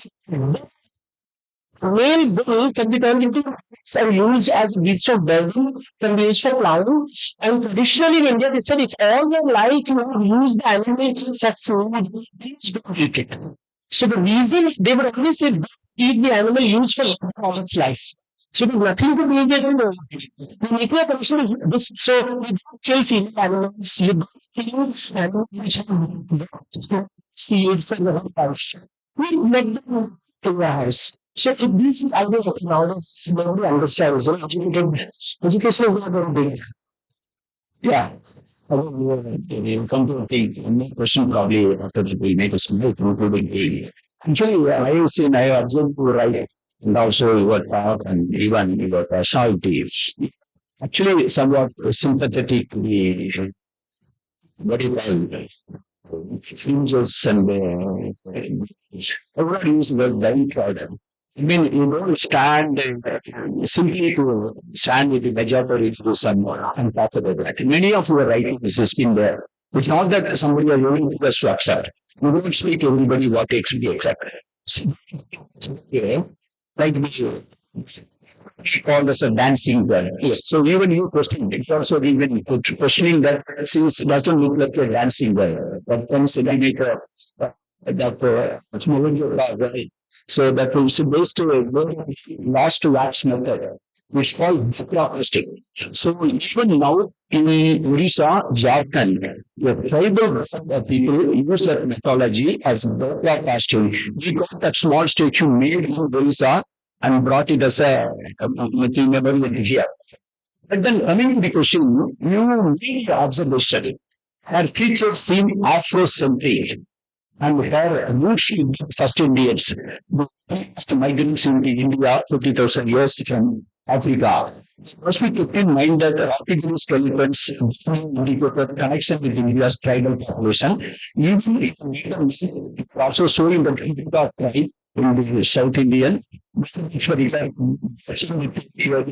male bull can be turned into and used as a beast of burden, can be used for plowing. And traditionally in India, they said if all your life you use the animal for food, please don't eat it. So the reason they would always say eat the animal used for all its life. So there's nothing to do with it. The nuclear condition is this. So you don't kill female animals, you don't kill animals which have seeds and the whole house. We let them to the house. So if these ideas nowadays nobody understands, education is not very big. Yeah. I will come to the question probably after we make a small concluding thing. Actually, I have seen, I have observed you right, and also your talk and even your personality. Actually, somewhat sympathetic to the what do you call fringes and I would not use the word downtrodden. I mean, you don't stand simply to stand with the majority views and talk about that. Many of your writings has been there. It's not that somebody are willing to us to accept. You don't speak to everybody what takes to be accepted. Okay. Like the called as a dancing girl. Yes. So even you question it. Also even questioning that since it doesn't look like a dancing girl. But then they make a it's moving your right. So that is based on a lost to wax method. It's called acrostic. So even now in Orissa, Jharkhand, the tribal people use that mythology as a statue. We got that small statue made in Orissa and brought it as a material memory in India. But then coming to the question, you make the observation. Her features seem Afrocentric and her roots in the first Indians, the first migrants into India 50,000 years from Africa. Must be kept in mind that African skeletons indicated connection with India's tribal population. Even if it also showing the Devdutt tribe in the South Indian, it's very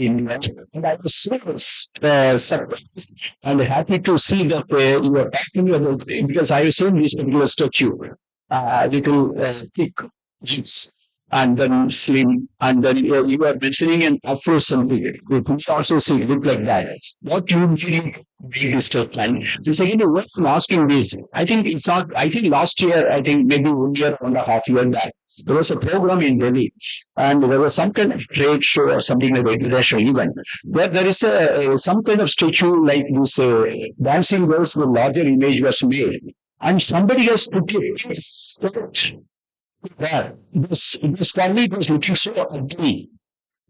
Indian. And I was so surprised and happy to see that you are talking about it because I was saying this particular statue, little thick, it's and then slim, and then you are mentioning an Afro something. We also see look like that. What you really read this stuff, man. The second what I'm asking is, I think it's not. I think last year, I think maybe 1 year, 1.5 years back, there was a program in Delhi, and there was some kind of trade show or something like that, international event, where there is some kind of statue like this dancing girls with larger image was made, and somebody has put it there. This family was looking so ugly.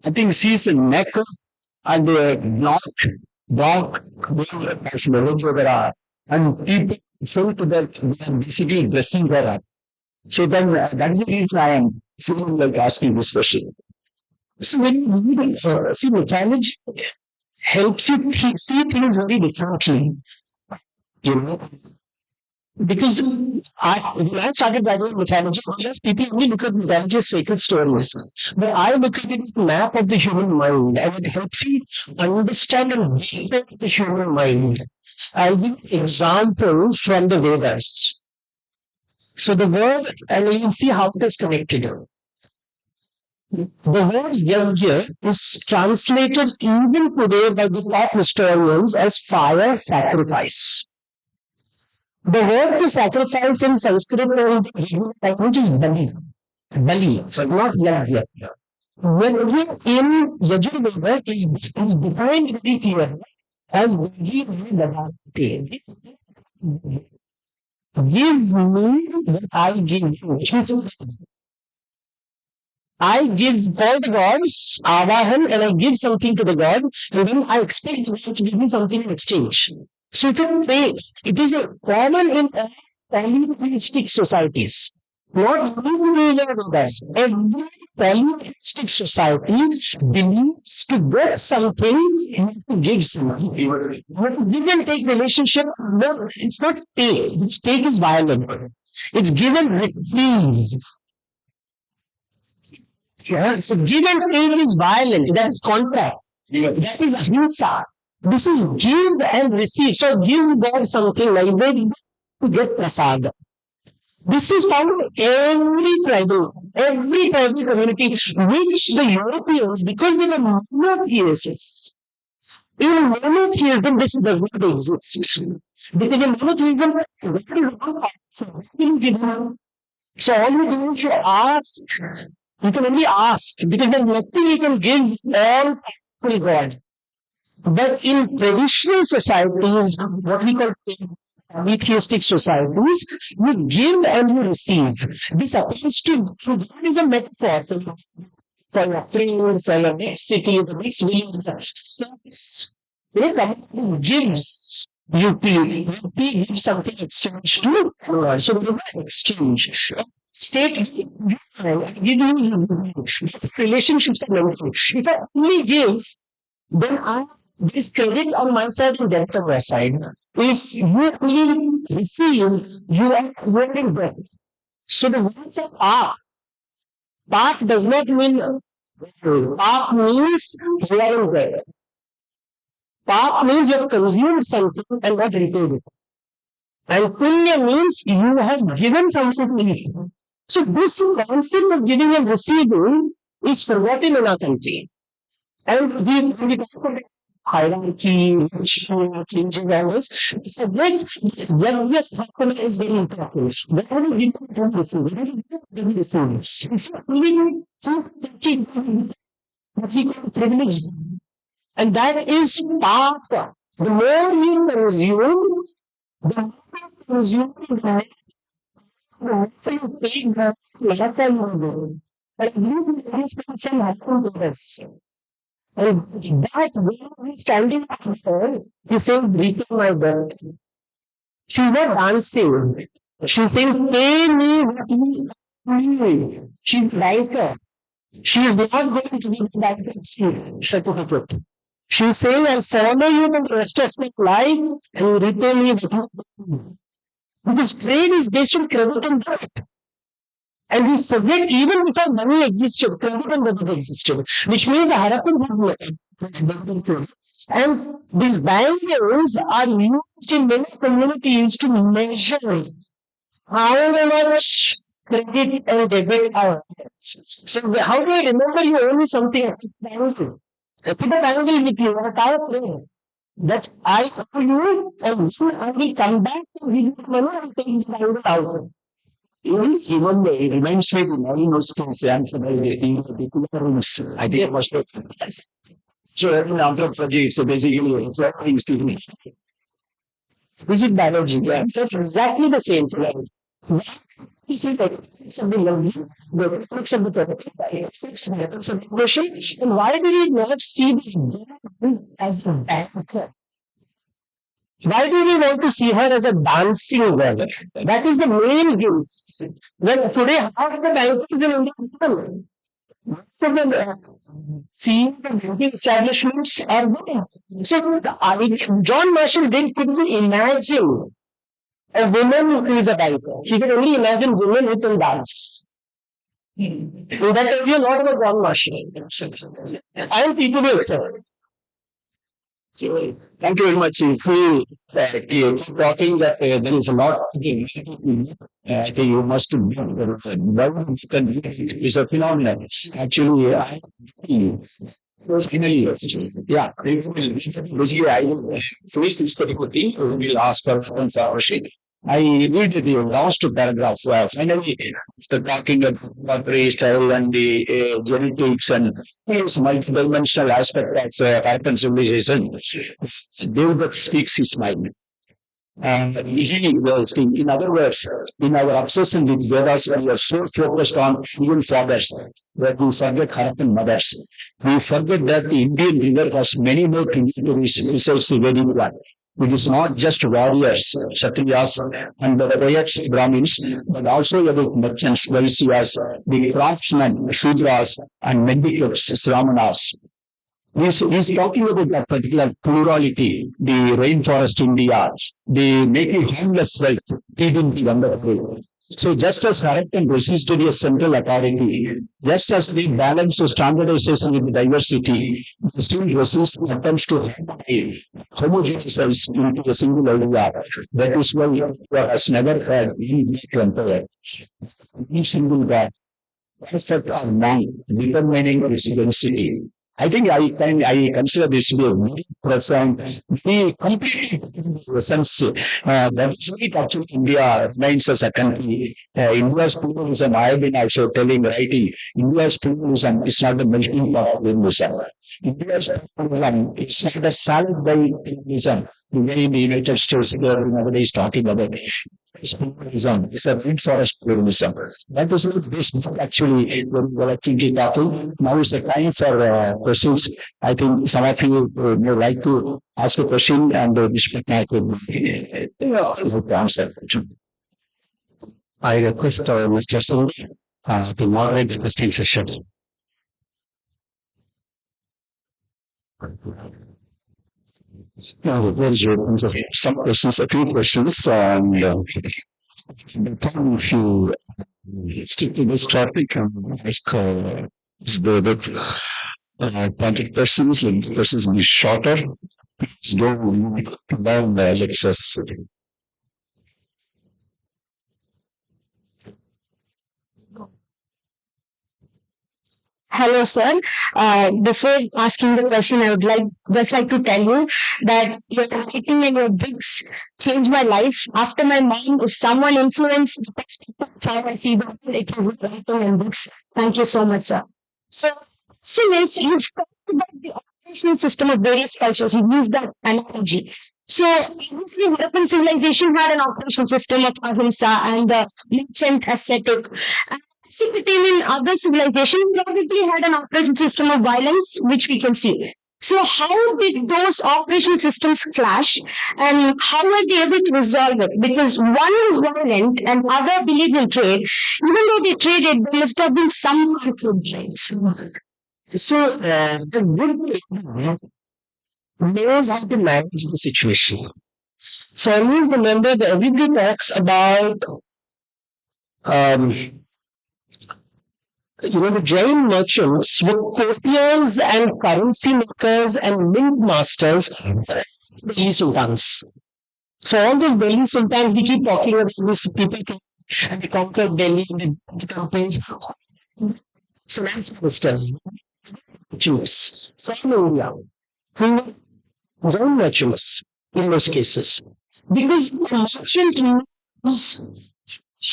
I think she's a neck and a dark as Melodra, and people felt that they are basically dressing her up. So then that's the reason I am feeling like asking this question. So when you read, see, the challenge helps you see things very differently. You know, because when I started writing mythology, yes, people only look at mythology as sacred stories. But I look at it as the map of the human mind, and it helps you understand and deepen the human mind. I'll give an example from the Vedas. So the word, and you will see how it is connected. The word yajna is translated even today by the top historians as fire sacrifice. The word for sacrifice in Sanskrit and language is bali. Bali, not yajna. When in Yajurveda is defined very clearly as bali dadate. Give me what I give you. Which means I give all the gods avahan and I give something to the god, and then I expect them to give me something in exchange. So it's a pay. It is a common in all polytheistic societies. Not only in the Vedas. Every polytheistic society believes to get something, you have to give something. But give and take relationship, no, it's not take. Which take is violent. It's give and receive. Yeah, so give and take is violent. That is contract. That is ahimsa. This is give and receive. So give God something like that to get prasad. This is found in every tribal community, which the Europeans, because they were monotheists. In monotheism, this does not exist. Because in monotheism, so all you do is you ask. You can only ask because there's nothing you can give all to God. But in traditional societies, what we call atheistic societies, you give and you receive. This applies to God is a metaphor for your friend, for your next city, the next village, the service. It gives. You give something exchange to God. So there is an exchange. State give you relationships are meaningful. If I only give, then I this credit on my side and debt on my side. If you only receive, you are wearing debt. So the words of Pak does not mean Pak means you are in debt. Pak means you have consumed something and not repaid it. And Punya means you have given something to me. So this concept of giving and receiving is forgotten in our country. And we talk about hierarchy, changing values. The subject, yes, Harappan is very important. Whenever we give receive, whenever we receive, it's not only what we call privilege. And that is part. The more you consume, The consuming the paid the lifetime model. But you this person happened to us. And that way we standing up there, he saying, repay my debt. She's not dancing. She's saying, pay me what you owe me. She's lighter. She is not going to be the bankruptcy certificate. She's saying, I'll follow you the rest of my life and you repay me what you owe me. Because trade is based on credit and debt. And we forget even before money existed, credit and debit existed, which means the Harappans have. And these bangles are used in many communities to measure how much credit and debit are. So how do I remember you owe me something? I put a bangle. I put a bangle with you or a tire frame that I owe you and when I will come back and give you money and take the bangle out. Yes, even it reminds me of the Marinos case and the rooms. I think it must be. So every number of projects, so basically, it's all things to do. Rigid biology, yeah. So exactly the same thing. You see that it's a below the reflex of the reflex of the question. And why do we not see this girl as a banker? Why do we want to see her as a dancing girl? That is the main guilt. When today half the bankers in India are women. Most of them seeing the banking establishments are women. So John Marshall couldn't imagine a woman who is a banker. He could only imagine women who can dance. So that tells you a lot about John Marshall. And people will accept it. So, thank you very much. So, you're talking that there is a lot. I think you must do. It's a phenomenon. Actually, finally, yeah. Basically, I will finish this particular thing. We will ask for our sheet. I read the last paragraph. Finally, after talking about race, travel, and the genetics and this multidimensional aspect of Harappan civilization, Devdutt speaks his mind. And he was, in other words, in our obsession with Vedas, we are so focused on even fathers that we forget Harappan mothers. We forget that the Indian river has many more tributaries besides the Vedic one. It is not just warriors, Kshatriyas, and the poets, Brahmins, but also about merchants, Vaisyas, the craftsmen, Shudras, and mendicants, Sramanas. He's talking about that particular plurality, the rainforest India, the making harmless wealth, even the wonderful. So just as Harappan resisted a central authority, just as they balance the standardization with diversity, they still resist attempts to homogenize into a single area. That is why India has never had any empire. Each single God, perfect or none, determining its density. I think I consider this to be a very profound, very complete sense. That is why actually India remains as a country. India's pluralism, I have been also telling, writing, India's pluralism is not the melting pot of pluralism. India's pluralism is not a solid by pluralism. The way the United States nowadays talking about pluralism is a rainforest pluralism. That is what this book actually very well actively talking. Now is the time for questions. I think some of you may like to ask a question and Mr. Pattanaik will answer. I request Mr. Singh to moderate the question session. There's some questions, a few questions, and if you stick to this topic and ask the pointed questions, let the questions be shorter. Please don't down the lectures. Hello, sir. Before asking the question, I would like to tell you that your writing and your books changed my life. After my mom, if someone influenced the perspective of how I see the world, it was writing and books. Thank you so much, sir. So, question is, you've talked about the operational system of various cultures. You used that analogy. So obviously, Harappan civilization had an operation system of Ahimsa and the merchant ascetic. And Mesopotamia and other civilizations probably had an operation system of violence, which we can see. So how did those operation systems clash, and how were they able to resolve it? Because one was violent and other believed in trade. Even though they traded, there must have been some conflict, right? So the good knows how to manage the situation. So always remember that everybody talks about um, the Jain merchants were courtiers and currency makers and mint masters, Delhi sultans. So all those Delhi sultans, we keep talking about these people and they conquered Delhi and the campaigns, finance ministers, Jews from India, who were merchants in most cases. Because a merchant knows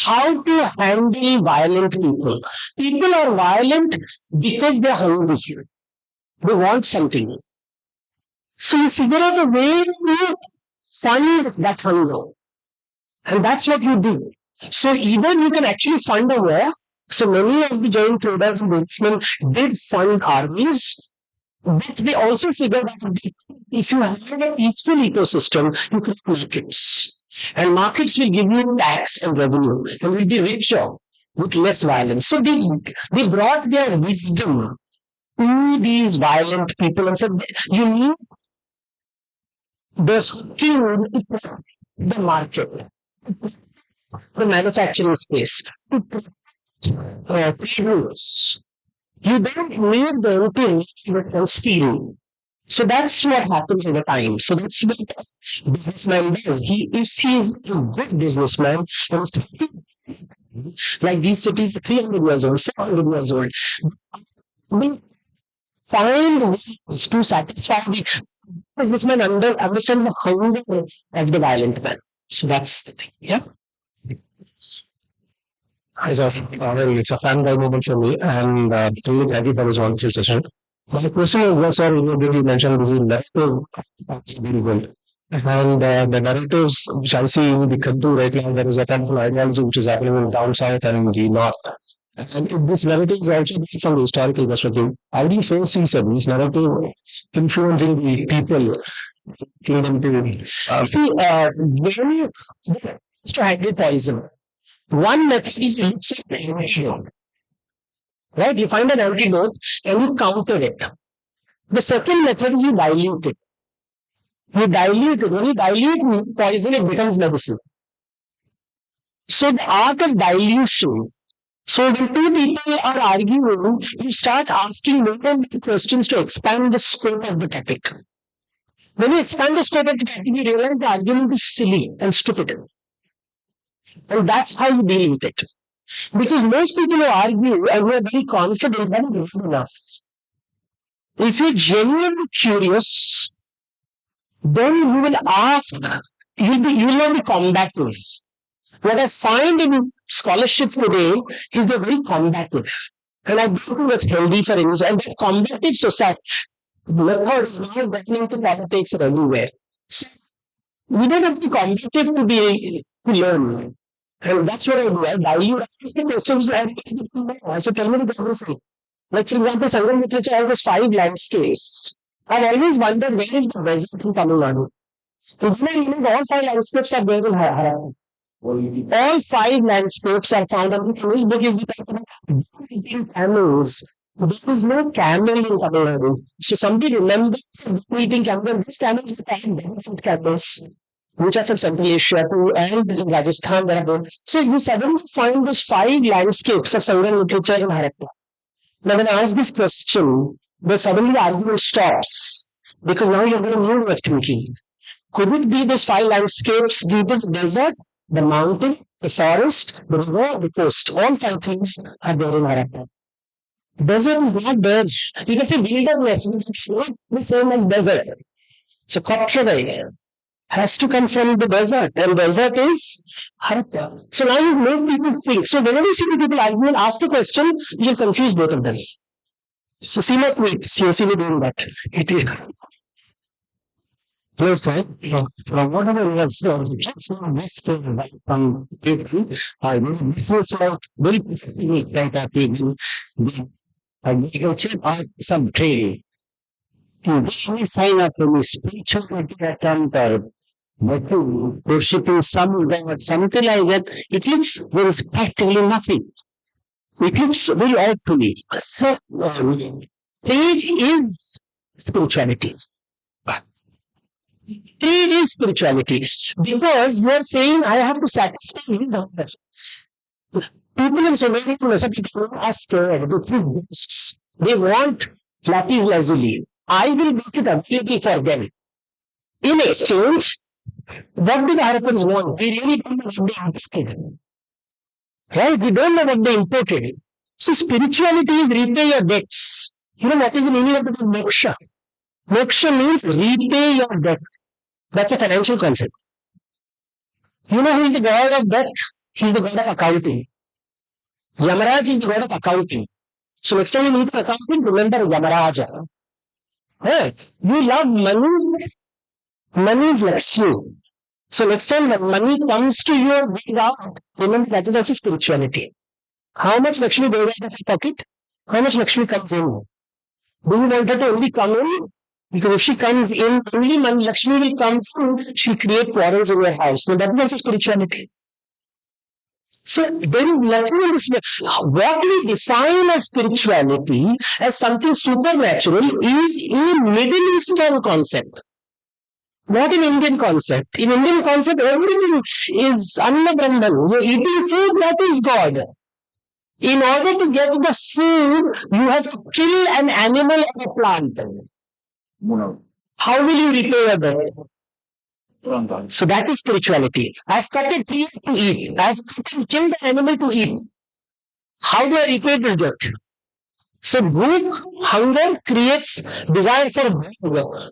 how to handle violent people. People are violent because they're hungry. They want something. So you figure out a way to fund that hunger. And that's what you do. So either you can actually fund a war. So many of the giant traders and businessmen did fund armies. But they also figured out that if you have a peaceful ecosystem, you can markets. And markets will give you tax and revenue and will be richer with less violence. So they brought their wisdom to these violent people and said, you need the skill to protect the market, the manufacturing space, to protect traders. You don't need them to invest and steal. So that's what happens over time. So that's what a businessman does. If he's a good businessman, and like these cities, 300 years old, 400 years old, will find ways to satisfy the businessman understands the hunger of the violent man. So that's the thing. Yeah. Hi, sir. Well, it's a fanboy moment for me, and really thank you for this wonderful session. My question is, what, sir, you mentioned this is narrative that's very good. And the narratives which I see in the Kaddu right now, there is a kind of ideology which is happening in down south and in the north. And if this narrative is also from the historical perspective, how do you foresee, sir, this narrative influencing the people, kingdom to see when you to handle poison? One method is you look for prevention. Right? You find an antidote and you counter it. The second method is you dilute it. You dilute it. When you dilute poison, it becomes medicine. So the art of dilution. So when two people are arguing, you start asking more and more questions to expand the scope of the topic. When you expand the scope of the topic, you realize the argument is silly and stupid. And that's how you deal with it. Because most people who argue and who are very confident that is not enough. If you're genuinely curious, then you will ask, you will not be combative. What I find in scholarship today is they're very combative. And I don't think that's healthy for English. And that combative society method is now getting into politics everywhere. So we don't have to be combative to learn. And that's what I do. I dilute. I ask the questions I said, tell me the geography. Like, for example, Sangam literature has 5 landscapes. I've always wondered where is the desert in Tamil Nadu. And all 5 landscapes are there in Harappan. All 5 landscapes are found in this book. Is eating camels. There is no camel in Tamil Nadu. So somebody remembers eating camels. These camels are called camels, which are from Central Asia too, and in Rajasthan there are both. So you suddenly find those 5 landscapes of Sangam literature in Harappan. Now when I ask this question, then suddenly the argument stops. Because now you're going to new way of thinking. Could it be those 5 landscapes, the desert, the mountain, the forest, the river, the coast? All 5 things are there in Harappan. Desert is not there. You can say wilderness, but it's not the same as desert. So Kottravai has to come from the desert, and desert is Harappa. So now you make people think. So whenever you see people arguing, ask a question, you'll confuse both of them. So see my tweets, you'll see me doing that. From whatever you have said, just now this from people, this is what very like that people, agriculture or some trade. To really sign up for this spiritual account or worshipping some god, something like that, it looks there is practically nothing. It looks very odd to me. So, trade is spirituality. Trade is spirituality because you are saying I have to satisfy his hunger. People in so many places are scared. They keep ghosts. They want lapis lazuli. I will make it available for them. In exchange, what do the Harappans want? We really don't know what they imported. Right? We don't know what they imported. So spirituality is repay your debts. You know what is the meaning of the word moksha? Moksha means repay your debt. That's a financial concept. You know who is the god of death? He is the god of accounting. Yamaraj is the god of accounting. So next time you meet an accountant, remember Yamaraja. Hey, you love money. Money is Lakshmi. So next time when money comes to you, brings out, remember that is also spirituality. How much Lakshmi goes out of your pocket? How much Lakshmi comes in? Do you want her to only come in? Because if she comes in, only Lakshmi will come through, she'll create quarrels in your house. So that is also spirituality. So there is nothing in this. What we define as spirituality, as something supernatural, is a Middle Eastern concept. Not an Indian concept. In Indian concept, everything is Anna Brahman. You're eating food, that is God. In order to get the food, you have to kill an animal or a plant. How will you repay your debt? So that is spirituality. I've cut a tree to eat. I've killed an animal to eat. How do I repay this debt? So hunger creates desire for hunger.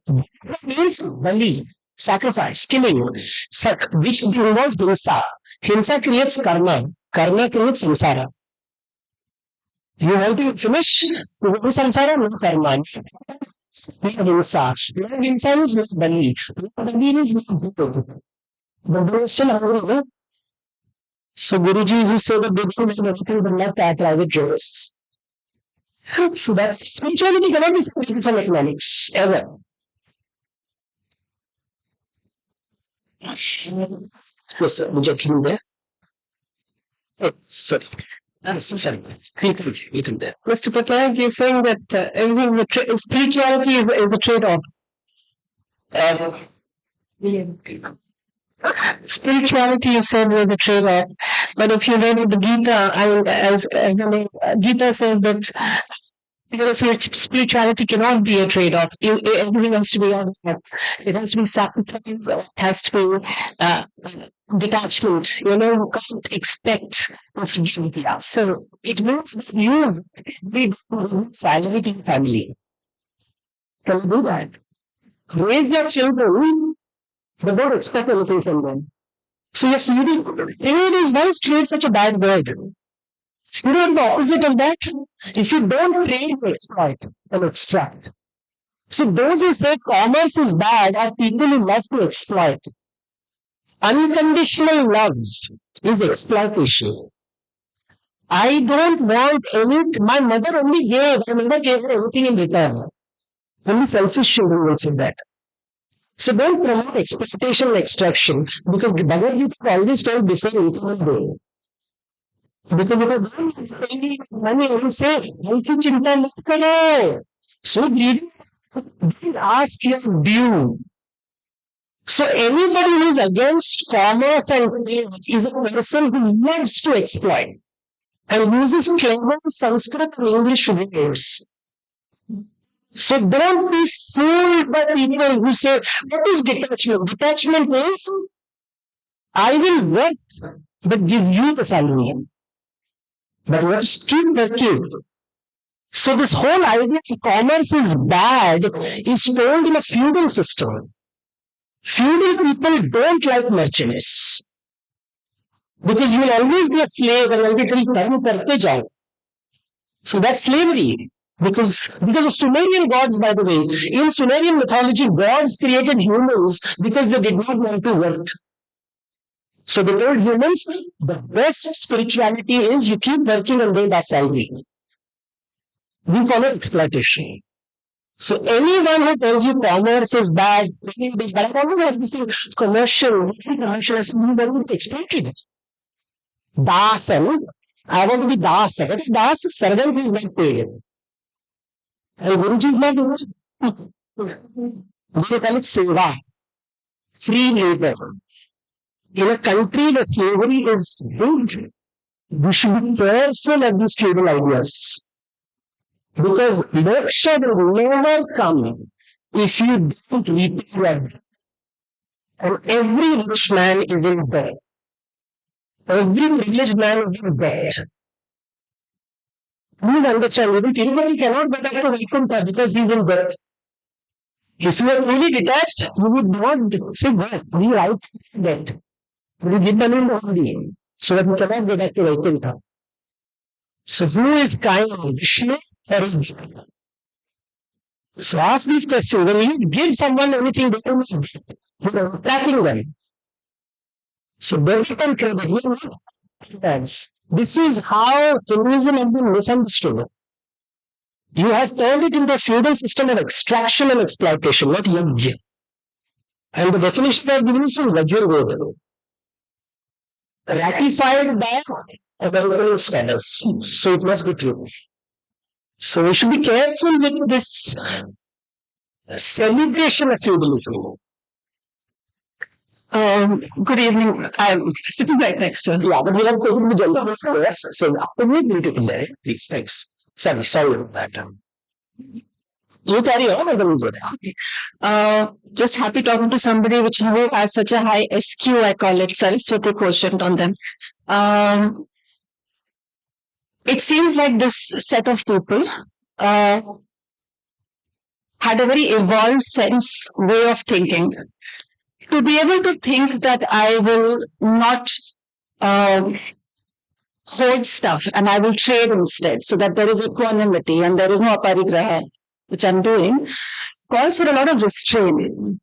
Means bali, sacrifice, killing, which involves hinsa. Hinsa creates karma. Karma creates samsara. You want to finish? No samsara, no karma. No hinsa. No hinsa means no bali. No bali means no good. But they are still hungry, no? So Guruji, who said that they don't have anything but left at private jokes. So that's spirituality cannot be separated from economics ever. Yes, sir. Gentleman there. Oh, sorry. Sorry. Read there. Mr. Pattanaik, you're saying that everything, spirituality is a trade-off. Spirituality, you said, was a trade-off. But if you read the Gita, Gita says that so spirituality cannot be a trade-off. Everything has to be on. It has to be sacrifice. It has to be detachment. You can't expect fragility. So it means that you be silent in family. Can you do that? Raise your children, but don't expect anything from them. So you're feeding. Trade is why is trade such a bad word? You know the opposite of that? If you don't trade, you exploit and extract. So those who say commerce is bad are people who love to exploit. Unconditional love is exploitation. I don't want anything. My mother only gave. I never gave her anything in return. Only selfish children will say that. So don't promote exploitation and extraction because the Bhagavad Gita always told before increment day. Because if I don't spend money, I will say, chinta mat karo. So don't ask your due. So anybody who is against commerce and trade is a person who loves to exploit and uses clever Sanskrit and English words. So don't be fooled by people who say, what is detachment? Detachment means, I will work, but give you the salary. But we have to keep working. So this whole idea that commerce is bad is told in a feudal system. Feudal people don't like merchants. Because you will always be a slave and everybody will karte jao. So that's slavery. Because of Sumerian gods, by the way. In Sumerian mythology, gods created humans because they did not want to work. So they told humans the best spirituality is you keep working and they pass salary. We call it exploitation. So anyone who tells you commerce is bad, it is bad, I always have this thing, commercial has been very exploited. Das, I want to be Das. What is Das? Servant is not paid. And Guruji is not doing they call it seva, free labor. In a country where slavery is big, we should be careful of these stable ideas. Because moksha will never come if you don't repay your debt. And every rich man is in debt. Every privileged man is in debt. Please understand, even Tirupati cannot get up to Vaikuntha because he is in debt. If you are really detached, you would not say, God, we write debt. We give money in the holy, so that we cannot go back to Vaikuntha. So who is kind, Vishnu or is Vishnu? So ask these questions. When you give someone anything, they don't know. You are attacking them. So Devdutt and credit. This is how Hinduism has been misunderstood. You have turned it into a feudal system of extraction and exploitation, not yajna. And the definition of given is from Yajurveda, ratified by American scholars. So it must be true. So we should be careful with this celebration of feudalism. Good evening. I'm sitting right next to us. Yeah, but we have taken the gender first. So after we'll take it there. Please, thanks. Sorry about that. You carry on and then we'll go there. Just happy talking to somebody which has such a high SQ, I call it, Saraswati quotient on them. It seems like this set of people had a very evolved way of thinking. To be able to think that I will not hoard stuff and I will trade instead, so that there is equanimity and there is no aparigraha, which I'm doing, calls for a lot of restraint.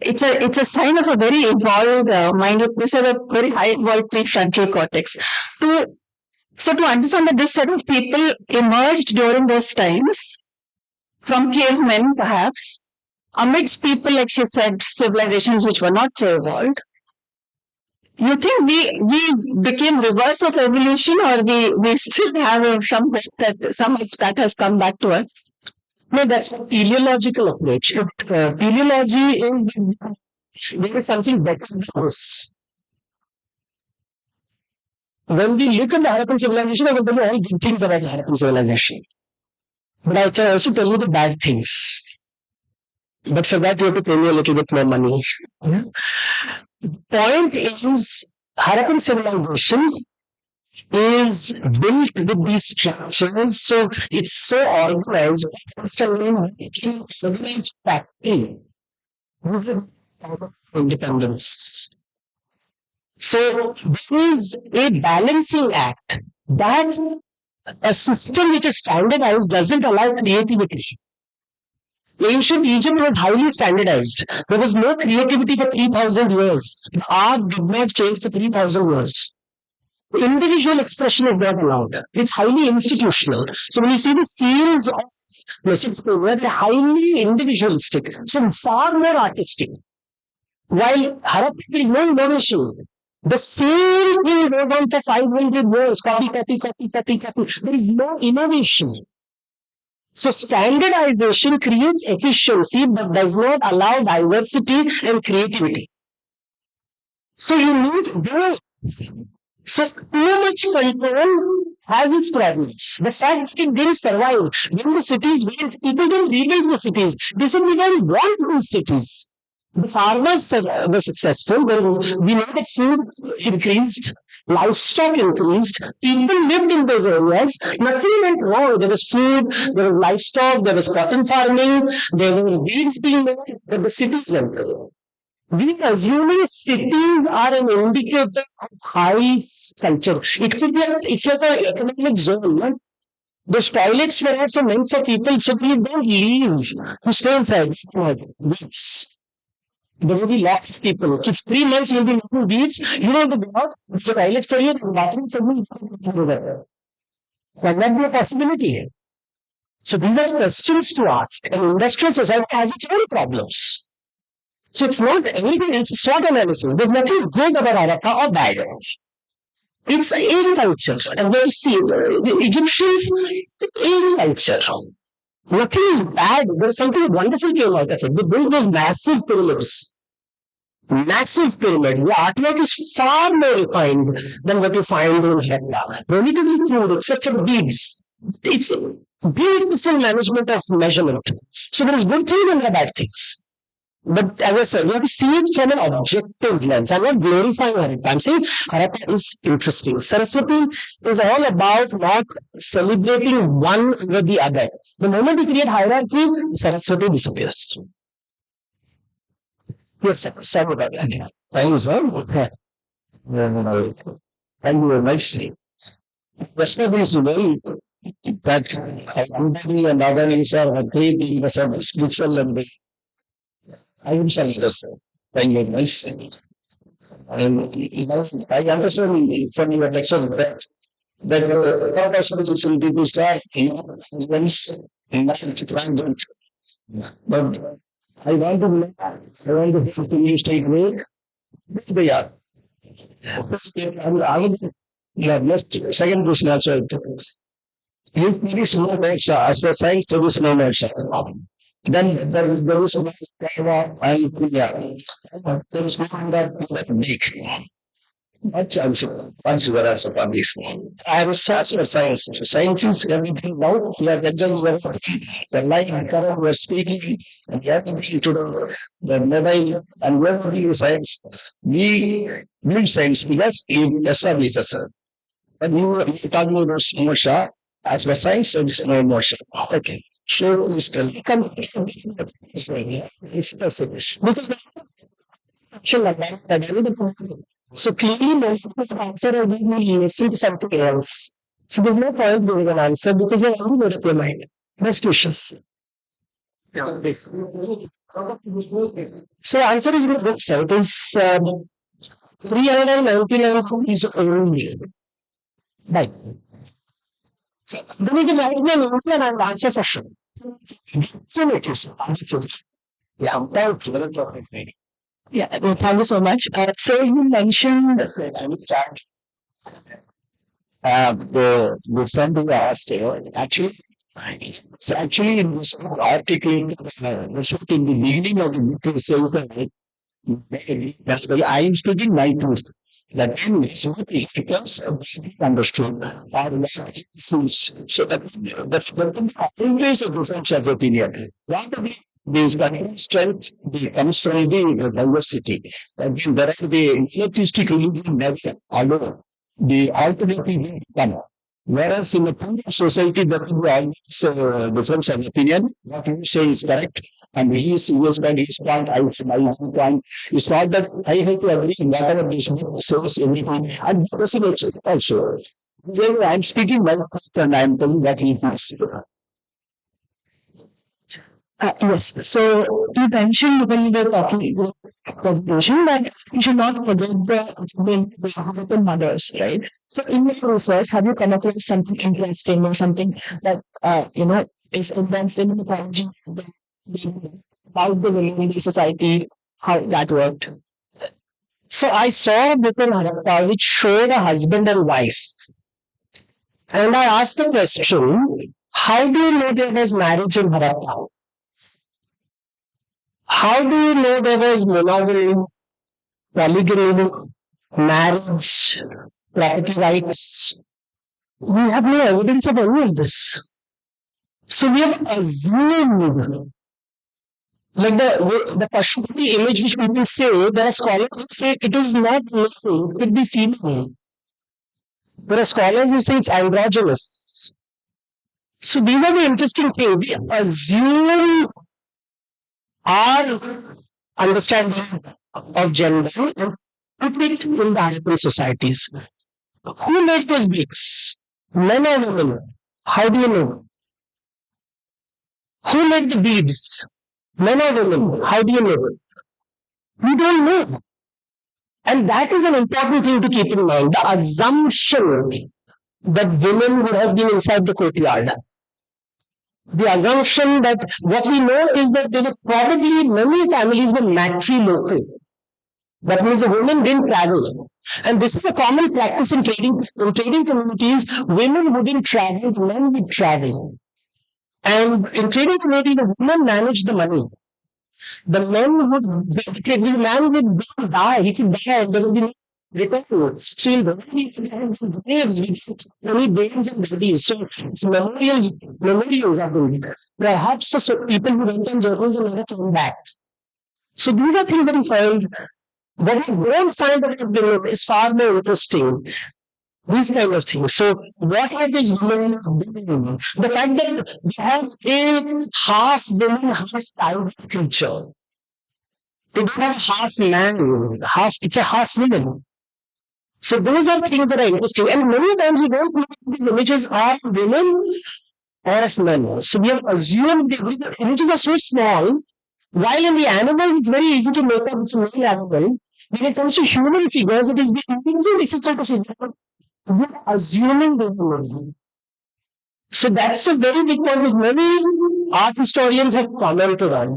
It's a sign of a very evolved mind. This is a very high evolved prefrontal cortex. So to understand that this set of people emerged during those times from cavemen, perhaps, amidst people, like she said, civilizations which were not so evolved, you think we became reverse of evolution, or we still have some hope that some of that has come back to us? No, that's a teleological approach. Teleology is there is something better than us. When we look at the Harappan civilization, I will tell you all good things about the Harappan civilization. But I can also tell you the bad things. But for that, you have to pay me a little bit more money. Yeah? The point is, Harappan civilization is built with these structures, so it's so organized. It's an organized factory. Independence. So there is a balancing act that a system which is standardized doesn't allow creativity. Ancient Egypt was highly standardized. There was no creativity for 3,000 years. Art did not change for 3,000 years. Individual expression is not allowed. It's highly institutional. So when you see the seals of Mesopotamia, they're highly individualistic. So far more artistic. While Harappan, there is no innovation. The same thing goes on for 500 years. Copy. There is no innovation. So standardization creates efficiency but does not allow diversity and creativity. So you need both. So too much control has its problems. The fact that it didn't survive when the cities went, people didn't rebuild the cities. They said we don't want these cities. The farmers were successful. We know that food increased. Livestock increased. People lived in those areas. Nothing went wrong. There was food, there was livestock, there was cotton farming, there were weeds being made, but the cities went wrong. We assuming cities are an indicator of high culture. It could be it's like an economic zone. Those toilets were also meant for people, so please don't leave. You stay inside. Weeks. There will be lots of people. If 3 months you'll be making weeds, you don't have to go out. It's a toilet for you, the bathroom for you. Can that be a possibility? So these are questions to ask. And industrial society has its own problems. So it's not anything, it's SWOT analysis. There's nothing good about Harappa or bad. It's a culture. And when you see the Egyptians, a culture. Nothing is bad. There's something wonderful came out of it. They built those massive pyramids. Massive pyramids. The artwork is far more refined than what you find in Harappa. Relatively crude, except for the beads. It's beautiful management of measurement. So there is good things and there are bad things. But as I said, you have to see it from an objective lens. I'm not glorifying Harappa. I'm saying Harappa is interesting. Saraswati is all about not celebrating one over the other. The moment you create hierarchy, Saraswati disappears. Yes, sir. Sorry about that. Thank you, sir. Thank you very much. Question is well that Gandhi and others are great in the spiritual and Ahimsa leaders. Thank you very much. And I understand from your lecture that not possible some people start events in to transit. But I want to know, I want to you stay away. They are. And I will, yeah, next second question also. There is no moksha. As for science, there is no moksha. Then there is no karma and punya. There is no that make. Much answer upon this. I have searched for science. Science is everything now. We are the light and current we are speaking, and we are to the mobile and wherever we use science. We need science because it establishes us. But you are talking about moksha. As for science, there is no moksha. Okay. Sure, Mr. It's perfect. Because so clearly, most of the answer will be listening to something else. So there's no point giving an answer because you're already made up your mind. Best wishes. So answer is in the book, sir. It is 399 rupees only. Right. Then you can write me an email and I'll answer for sure. So make yourself. Yeah, thank you. Yeah, well, thank you so much. So you mentioned, I will start. The friend who asked, actually, so actually in this article, in the beginning of the book, it says that I am speaking my truth. That it becomes understood or so that always a difference of opinion. Rather this strength comes from the diversity. Again, there are the atheistic religion never alone. The alternative will come. Whereas in the Punjab society, there will be always difference of opinion. What you say is correct, and he is by his point, I my point. It's not that I have to agree in whatever this book says, everything, and the person also. So I'm speaking my first, and I'm telling what he thinks. Yes. So you mentioned when you were talking about presentation that you should not forget the Harappan mothers, right? So in your research, have you come across something interesting or something that is advanced in the technology about the women in the society, how that worked? So I saw a book in Harappa which showed a husband and wife. And I asked the question, how do you know there was marriage in Harappa? How do you know there was monogamy, polygamy, marriage, property rights? We have no evidence of any of this. So we have assumed, like the Pashupati image which people say, there are scholars who say it is not male, it could be female. There are scholars who say it's androgynous. So these are the interesting things. We assume our understanding of gender and put it in the Harappan societies. Who made those bricks? Men or women? How do you know? Who made the beads? Men or women? How do you know? You don't know. And that is an important thing to keep in mind. The assumption that women would have been inside the courtyard. The assumption that what we know is that there were probably many families were matrilocal. That means the women didn't travel. And this is a common practice in trading communities. Women wouldn't travel, men would travel. And in trading community, the women managed the money. The men would, the man would die, he could die, and there would be no return. So in the graves, only brains and bodies. So it's memorials are going. Perhaps for people who went on journeys and never came back. So these are things that we find. What we don't find about women is far more interesting. These kind of things. So what are these women doing? The fact that we have a half women, half child culture. They don't have half man, it's a half woman. So those are things that are interesting. And many times we don't know if these images are women or of men. So we have assumed the images are so small, while in the animal it's very easy to make up it's a male animal. When it comes to human figures, it is very difficult to figure. We are assuming they are men. So that's a very big point which many art historians have commented on.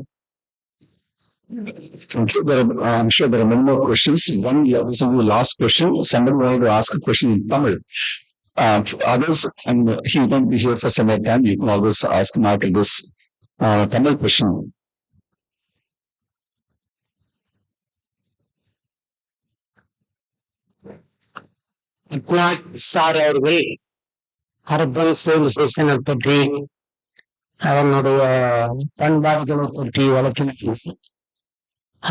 Thank you. I'm sure there are many more questions. One, this is the last question. Somebody wanted to ask a question in Tamil. Others, and he's going to be here for some time. You can always ask Michael this Tamil question. Pattanaik sir அவர்கள் ஹரப்பன் சிவிலைசேஷனை பற்றி அவனுடைய பண்பாடுகளை பற்றி வழக்கினார்.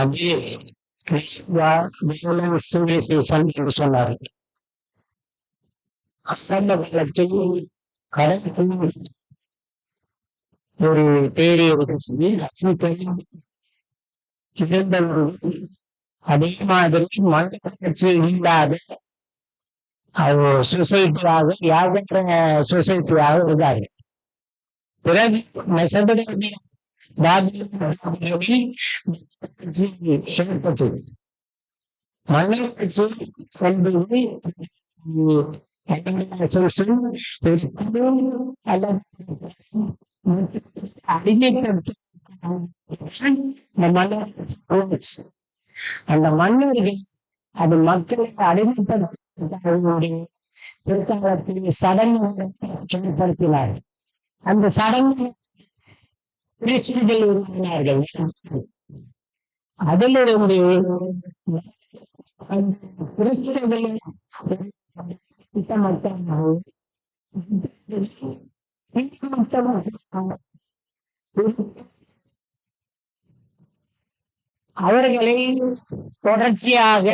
அதே civilisation என்று சொன்னார். அந்த காலத்தில் கடற்கரை ஒரு தேடி இருக்கிறது. இருந்தவர்கள் அதே மாதிரி மண்டலத்தில் இல்லாத சொசைட்டியாக யாகற்ற சொசைட்டியாக இருந்தாரு. பிறகு மெசபடோமிய ஏற்பட்டது. மன்னர் கட்சி என்பது அந்த மன்னர்கள் அது மக்களை அடிமைப்படுத்த பிற்காலத்தில் சடங்குகளை செயல்படுத்தினார். அந்த சடங்கு கிறிஸ்துகள் உருவானார்கள். அதிலிருந்து கிறிஸ்துவர்களை அவர்களை தொடர்ச்சியாக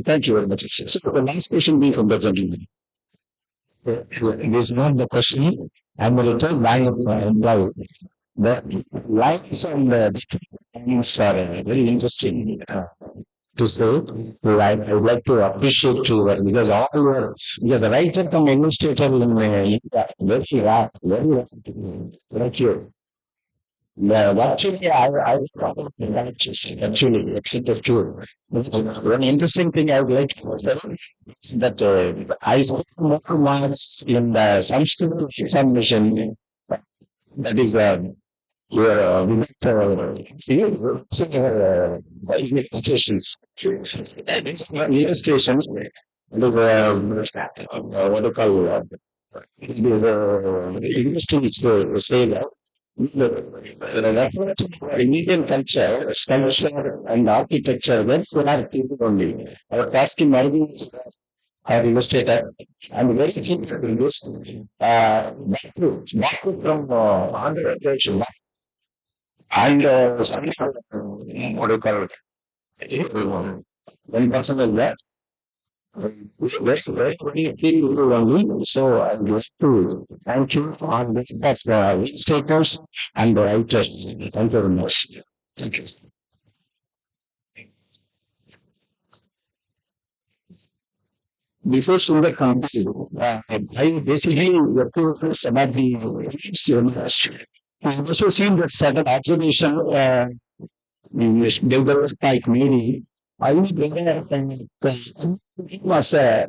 Thank you very much. So the last question being from the gentleman. It is not the question. I'm going to tell live. The lines on the lines are very interesting to say. I would like to appreciate you because all your because the writer come illustrator in India very rare, like you. Actually, I actually accepted too. One interesting thing I would like to tell is that I spent more months in the Sanskrit examination. That is your illustrations. Illustrations. What do you call it is interesting to say that. The Indian culture, sculpture, and architecture were for people only. Our casting margins are illustrated, and very few in this. Back from Andhra Pradesh, and what do you call it? One person is that. That's very people only. So I wish to thank you on behalf of the illustrators and the writers. Thank you very much. Thank you. before Sundar Kanti, I basically worked with some of the students. I've also seen that certain observation Devdutt type maybe. I was there and it was a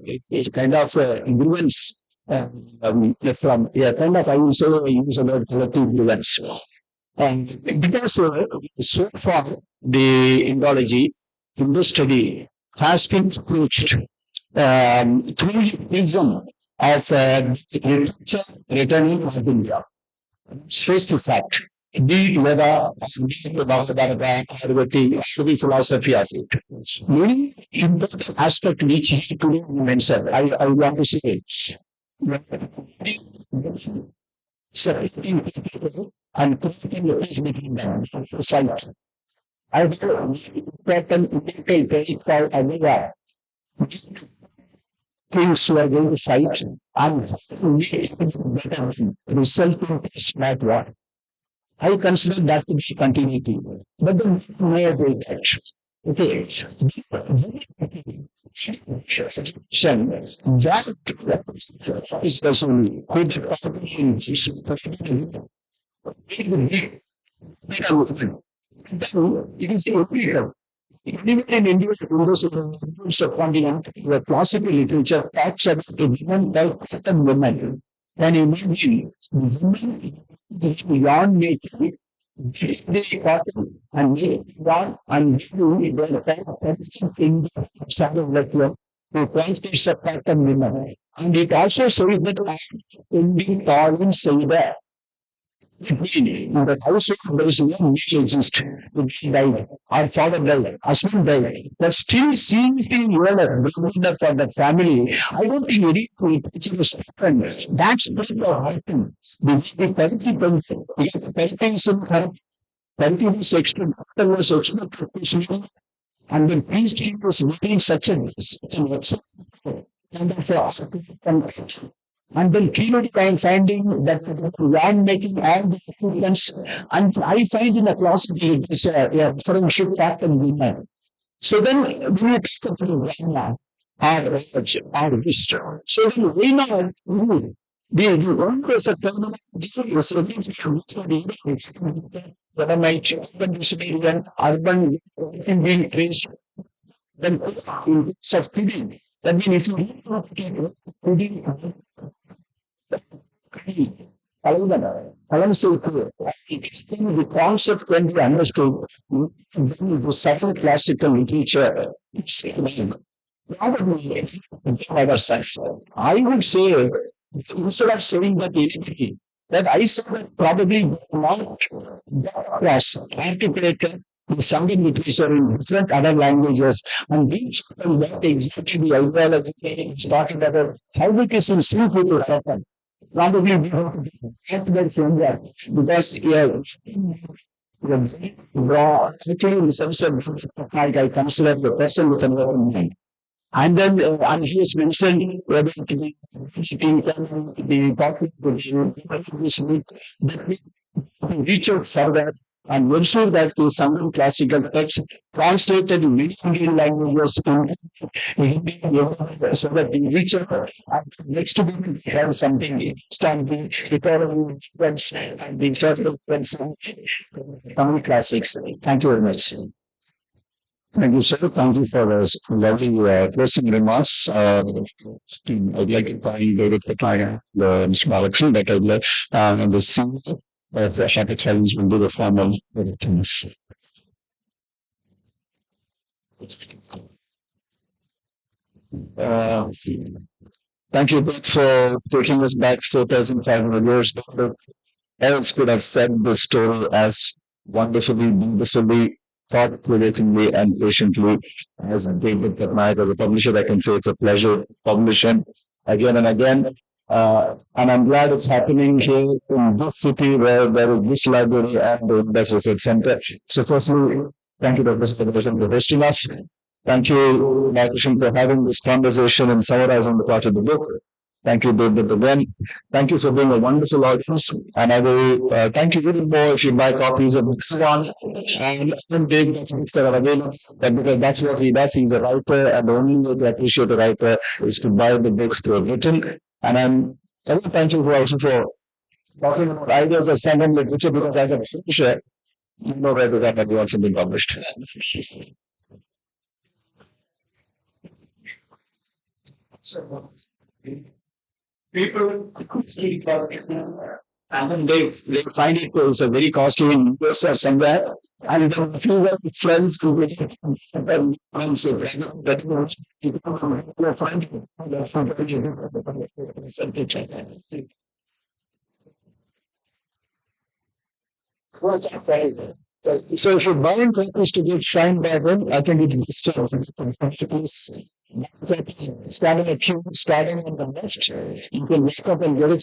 kind of influence from, yeah, kind of, I would say, use about collective influence. And because so far the Indology in this study has been approached through the prism of literature returning to India. Face to fact. Be it Veda, be it the Bhagavad Bhagavati, or the philosophy of it. Many important aspect which he today mentioned, I want to say, separating people and creating a peace between them. Fight. I have a pattern mental trait called Amiga. Things who are going to fight and better result in peace, not war. I consider that to be continuity. But the may avoid that. Okay. That is the solution. It is illegal. Even in India, the subcontinent, the classical literature talks about a woman called Cotton woman. And imagine the woman is beyond nature, they cotton and make yarn and do their in some of the to practice a cotton women. And it also says that in the Tallinn Saida, the house there is no need exist. It died. Our father died. Husband died. But still seems the ruler, the for the family. I don't think any picture is different. That's what happened. The parenting is parenting was expected, doctor was expected to see, and the priest he was making such a kind of and then periodic I am finding that land making all the equipments, and I find in a classical literature a friendship pattern women. So then when you talk about Rama or wisdom, so then we know the one was a permanent different was a whether my urban discipline, urban everything being traced, then in terms of feeding. That means if you feeding the concept when we understood the subtle classical literature, probably ourselves. I would say, instead of saying that anything, that I said that probably not that was articulated in something literature in different other languages and each of what exactly the ideology started about how it is in simple to happen. Probably we have to get that from that because raw actually in some sense like I consider the person with an open mind. And then and he has mentioned whether to be the topic which we reach out further and ensure that the Sanskrit classical text translated in many Indian languages so that we reach out and next to be have something stand the economy influence and the sort of influence Tamil classics. Thank you very much. Thank you, sir. Thank you for those lovely closing remarks. I'd like to thank David Pattanaik, the Mr. Balakrishnan, that I would like, and the scene of the Shatter Challenge will do the formal things. Uh, Thank you both for taking us back 4,500 years. Dr. Else could have said the story as wonderfully, beautifully, thought-provokingly, and patiently as David Pattanaik as a publisher. I can say it's a pleasure publishing again and again. And I'm glad it's happening here in this city where there is this library and the Indus Research Center. So firstly, thank you, Dr. Pattanaik, for hosting us. Thank you, Markushan, for having this conversation and summarizing the part of the book. Thank you, David, again. Thank you for being a wonderful audience. And I will thank you a little more if you buy copies of this one. and Dave gets books that are available because that's what he does. He's a writer, and the only way to appreciate a writer is to buy the books they have written. And I'm very thankful for also for talking about ideas of Sanskrit literature because as a publisher, you know where to get and what's been published. So, people speak about it, and then they find it was a very costly in US or somewhere, and then a few friends who will and say that people will find it. So if you're buying copies to get signed by them, I think it's best to starting a queue, starting on the left. You can wake up and get it